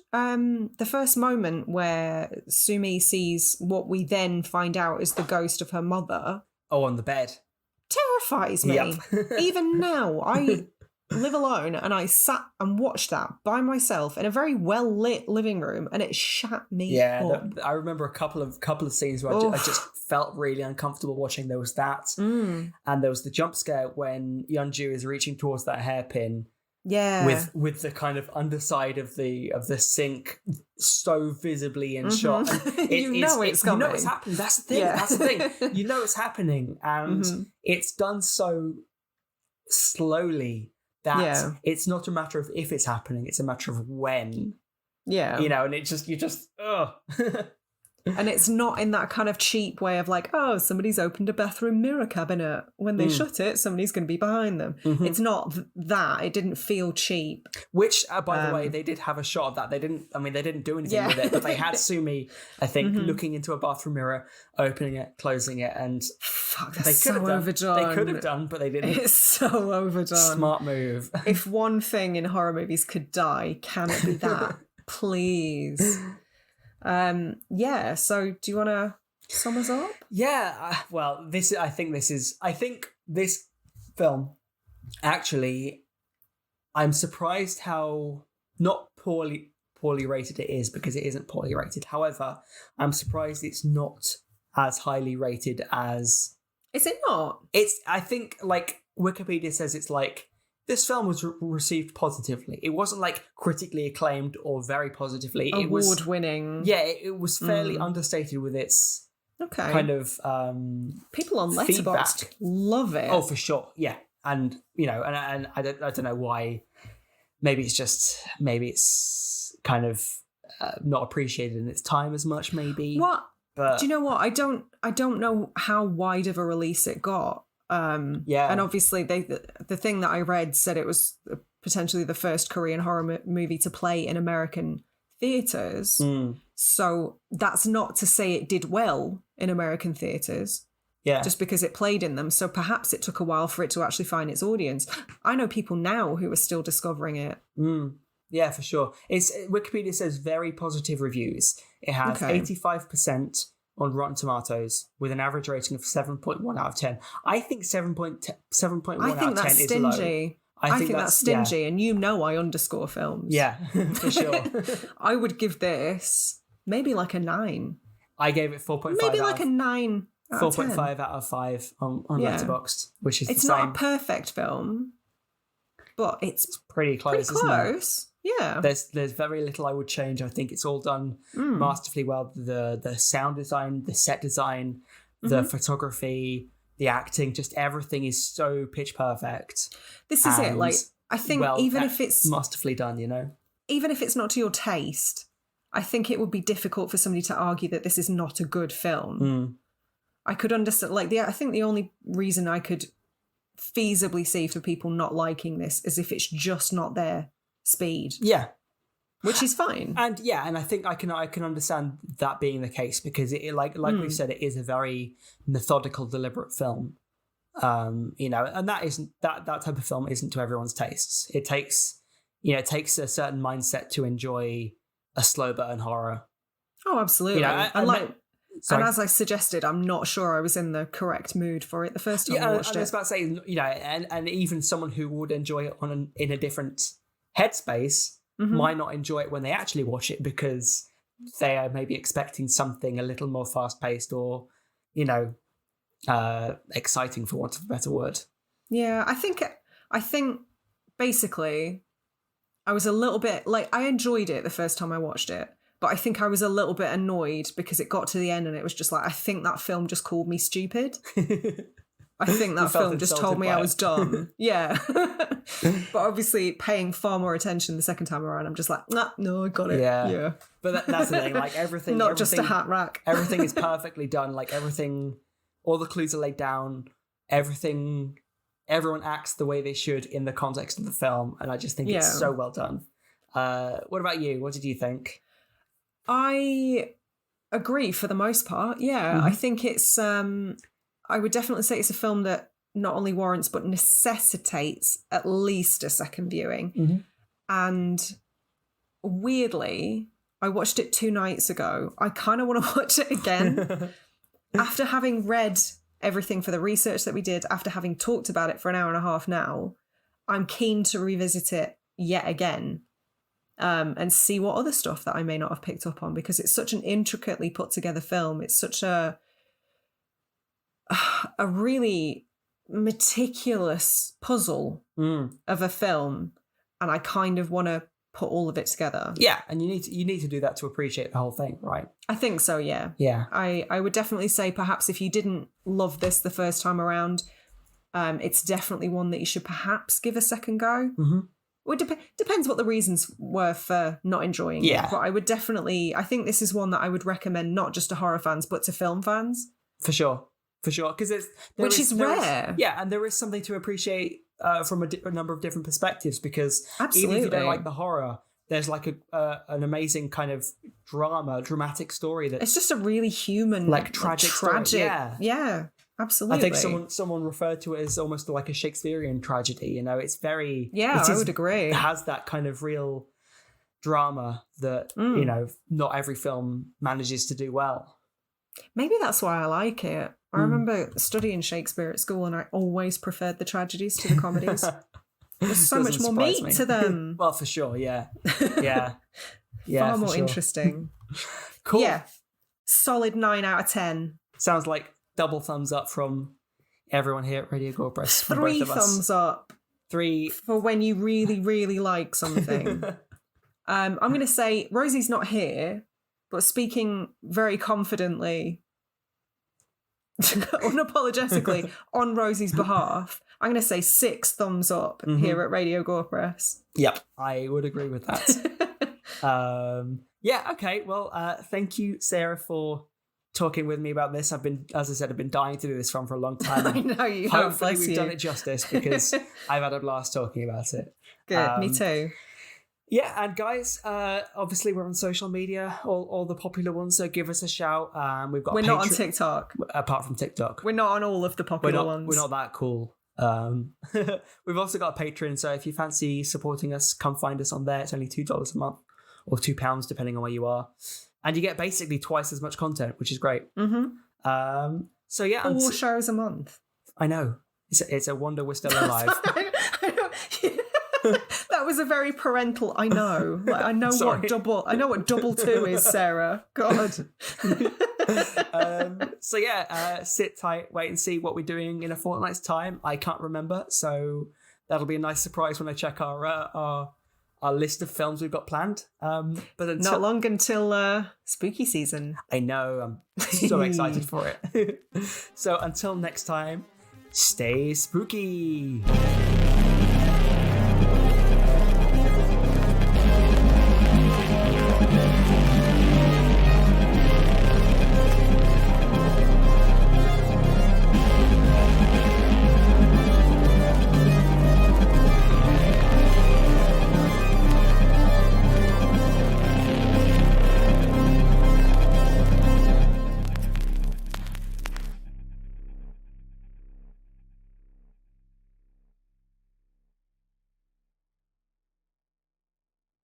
moment where Sumi sees what we then find out is the ghost of her mother. Oh, on the bed. Terrifies me. Yep. Even now, I live alone and I sat and watched that by myself in a very well lit living room, and it shut me up. I remember a couple of scenes where I just felt really uncomfortable watching. There was that, and there was the jump scare when Yeonju is reaching towards that hairpin. Yeah. with the kind of underside of the sink so visibly in shot. And You know it's coming. You know it's happening. That's the thing. Yeah. That's the thing. You know it's happening, and it's done so slowly that it's not a matter of if it's happening; it's a matter of when. Yeah. You know, and you just ugh. And it's not in that kind of cheap way of like, oh, somebody's opened a bathroom mirror cabinet. When they shut it, somebody's going to be behind them. It's not that. It didn't feel cheap. Which, by the way, they did have a shot of that. They didn't do anything with it, but they had Sumi, I think, looking into a bathroom mirror, opening it, closing it, and fuck, that's so overdone. They could have done, but they didn't. It's so overdone. Smart move. If one thing in horror movies could die, can it be that? Please. So do you want to sum us up? Well, I think this film, actually, I'm surprised how not poorly rated it is, because it isn't poorly rated. However, I'm surprised it's not as highly rated as... Is it not? I think, like, Wikipedia says it's like, this film was received positively. It wasn't like critically acclaimed or very positively. Award-winning. It was fairly understated with its kind of people on Letterboxd love it. Oh, for sure, yeah. And you know, and I don't know why. Maybe it's kind of not appreciated in its time as much. Maybe what? But do you know what? I don't know how wide of a release it got. And obviously the thing that I read said it was potentially the first Korean horror movie to play in American theaters. So that's not to say it did well in American theaters. Yeah. Just because it played in them. So perhaps it took a while for it to actually find its audience. I know people now who are still discovering it. Yeah, for sure. Wikipedia says very positive reviews. It has 85% on Rotten Tomatoes with an average rating of 7.1 out of 10. I think 7.1 out of 10 is stingy. low. I think that's stingy, and you know I underscore films. Yeah, for sure. I would give this maybe like a 9. I gave it 4.5. Maybe like a 9 out of 10. 4.5 out of 5 on Letterboxd, which is it's the same. Not a perfect film, but it's pretty close. Pretty close. Yeah. There's very little I would change. I think it's all done masterfully well. The sound design, the set design, the photography, the acting, just everything is so pitch perfect. This is it. Like, I think even if it's masterfully done, you know, even if it's not to your taste, I think it would be difficult for somebody to argue that this is not a good film. I could understand, like, I think the only reason I could feasibly see for people not liking this is if it's just not their speed. Yeah. Which is fine. And I think I can understand that being the case, because it like we've said, it is a very methodical, deliberate film. You know, and that type of film isn't to everyone's tastes. It takes a certain mindset to enjoy a slow burn horror. Oh, absolutely. You know, and as I suggested, I'm not sure I was in the correct mood for it the first time I watched it. I was about to say, you know, and even someone who would enjoy it in a different headspace might not enjoy it when they actually watch it, because they are maybe expecting something a little more fast-paced or, you know, exciting, for want of a better word. Yeah, I think basically I was a little bit, like, I enjoyed it the first time I watched it, but I think I was a little bit annoyed because it got to the end and it was just like, I think that film just called me stupid. I think that film just told me I was dumb. Yeah. But obviously paying far more attention the second time around, I'm just like, no, I got it. Yeah. But that's the thing, like, everything... Not just a hat rack. Everything is perfectly done. Like, everything... All the clues are laid down. Everything... Everyone acts the way they should in the context of the film. And I just think it's so well done. What about you? What did you think? I agree for the most part. Yeah. I think it's... I would definitely say it's a film that not only warrants but necessitates at least a second viewing. And weirdly, I watched it 2 nights ago. I kind of want to watch it again. After having read everything for the research that we did, after having talked about it for an hour and a half now, I'm keen to revisit it yet again and see what other stuff that I may not have picked up on, because it's such an intricately put together film. It's such a really meticulous puzzle of a film, and I kind of want to put all of it together. Yeah, and you need to do that to appreciate the whole thing, right? I think so, yeah. Yeah. I would definitely say perhaps if you didn't love this the first time around, it's definitely one that you should perhaps give a second go. Mm-hmm. Well, it depends what the reasons were for not enjoying it. But I would definitely, I think this is one that I would recommend not just to horror fans, but to film fans. For sure. Because which is rare. And there is something to appreciate from a number of different perspectives, because Absolutely. even if you don't like the horror, there's like an amazing kind of dramatic story that it's just a really human, like tragic. Story. Yeah, absolutely. I think someone referred to it as almost like a Shakespearean tragedy. You know, it's very I would agree. It has that kind of real drama that you know not every film manages to do well. Maybe that's why I like it. I remember studying Shakespeare at school, and I always preferred the tragedies to the comedies. There's so much more meat to them. Well, for sure, yeah. Far more interesting. Cool. Yeah, solid 9 out of 10. Sounds like double thumbs up from everyone here at Radio Gorepress. 3 thumbs up. 3 for when you really, really like something. I'm going to say Rosie's not here, but speaking very confidently, unapologetically on Rosie's behalf, I'm going to say 6 thumbs up here at Radio Gorepress. Yep, I would agree with that. Okay. Well, thank you, Sarah, for talking with me about this. I've been dying to do this one for a long time. I know you have. Hopefully we've done it justice, because I've had a blast talking about it. Good, me too. Yeah, and guys, obviously we're on social media, all the popular ones, so give us a shout. We're not on TikTok. Apart from TikTok. We're not on all of the popular ones. We're not that cool. We've also got a Patreon, so if you fancy supporting us, come find us on there. It's only $2 a month, or £2 depending on where you are, and you get basically twice as much content, which is great. So yeah, 4 shows a month. I know, it's a wonder we're still alive. I know. That was a very parental. I know. Like, I know what double 2 is, Sarah. God. So yeah, sit tight, wait and see what we're doing in a fortnight's time. I can't remember, so that'll be a nice surprise when I check our list of films we've got planned. But not long until spooky season. I know, I'm so excited for it. So until next time, stay spooky.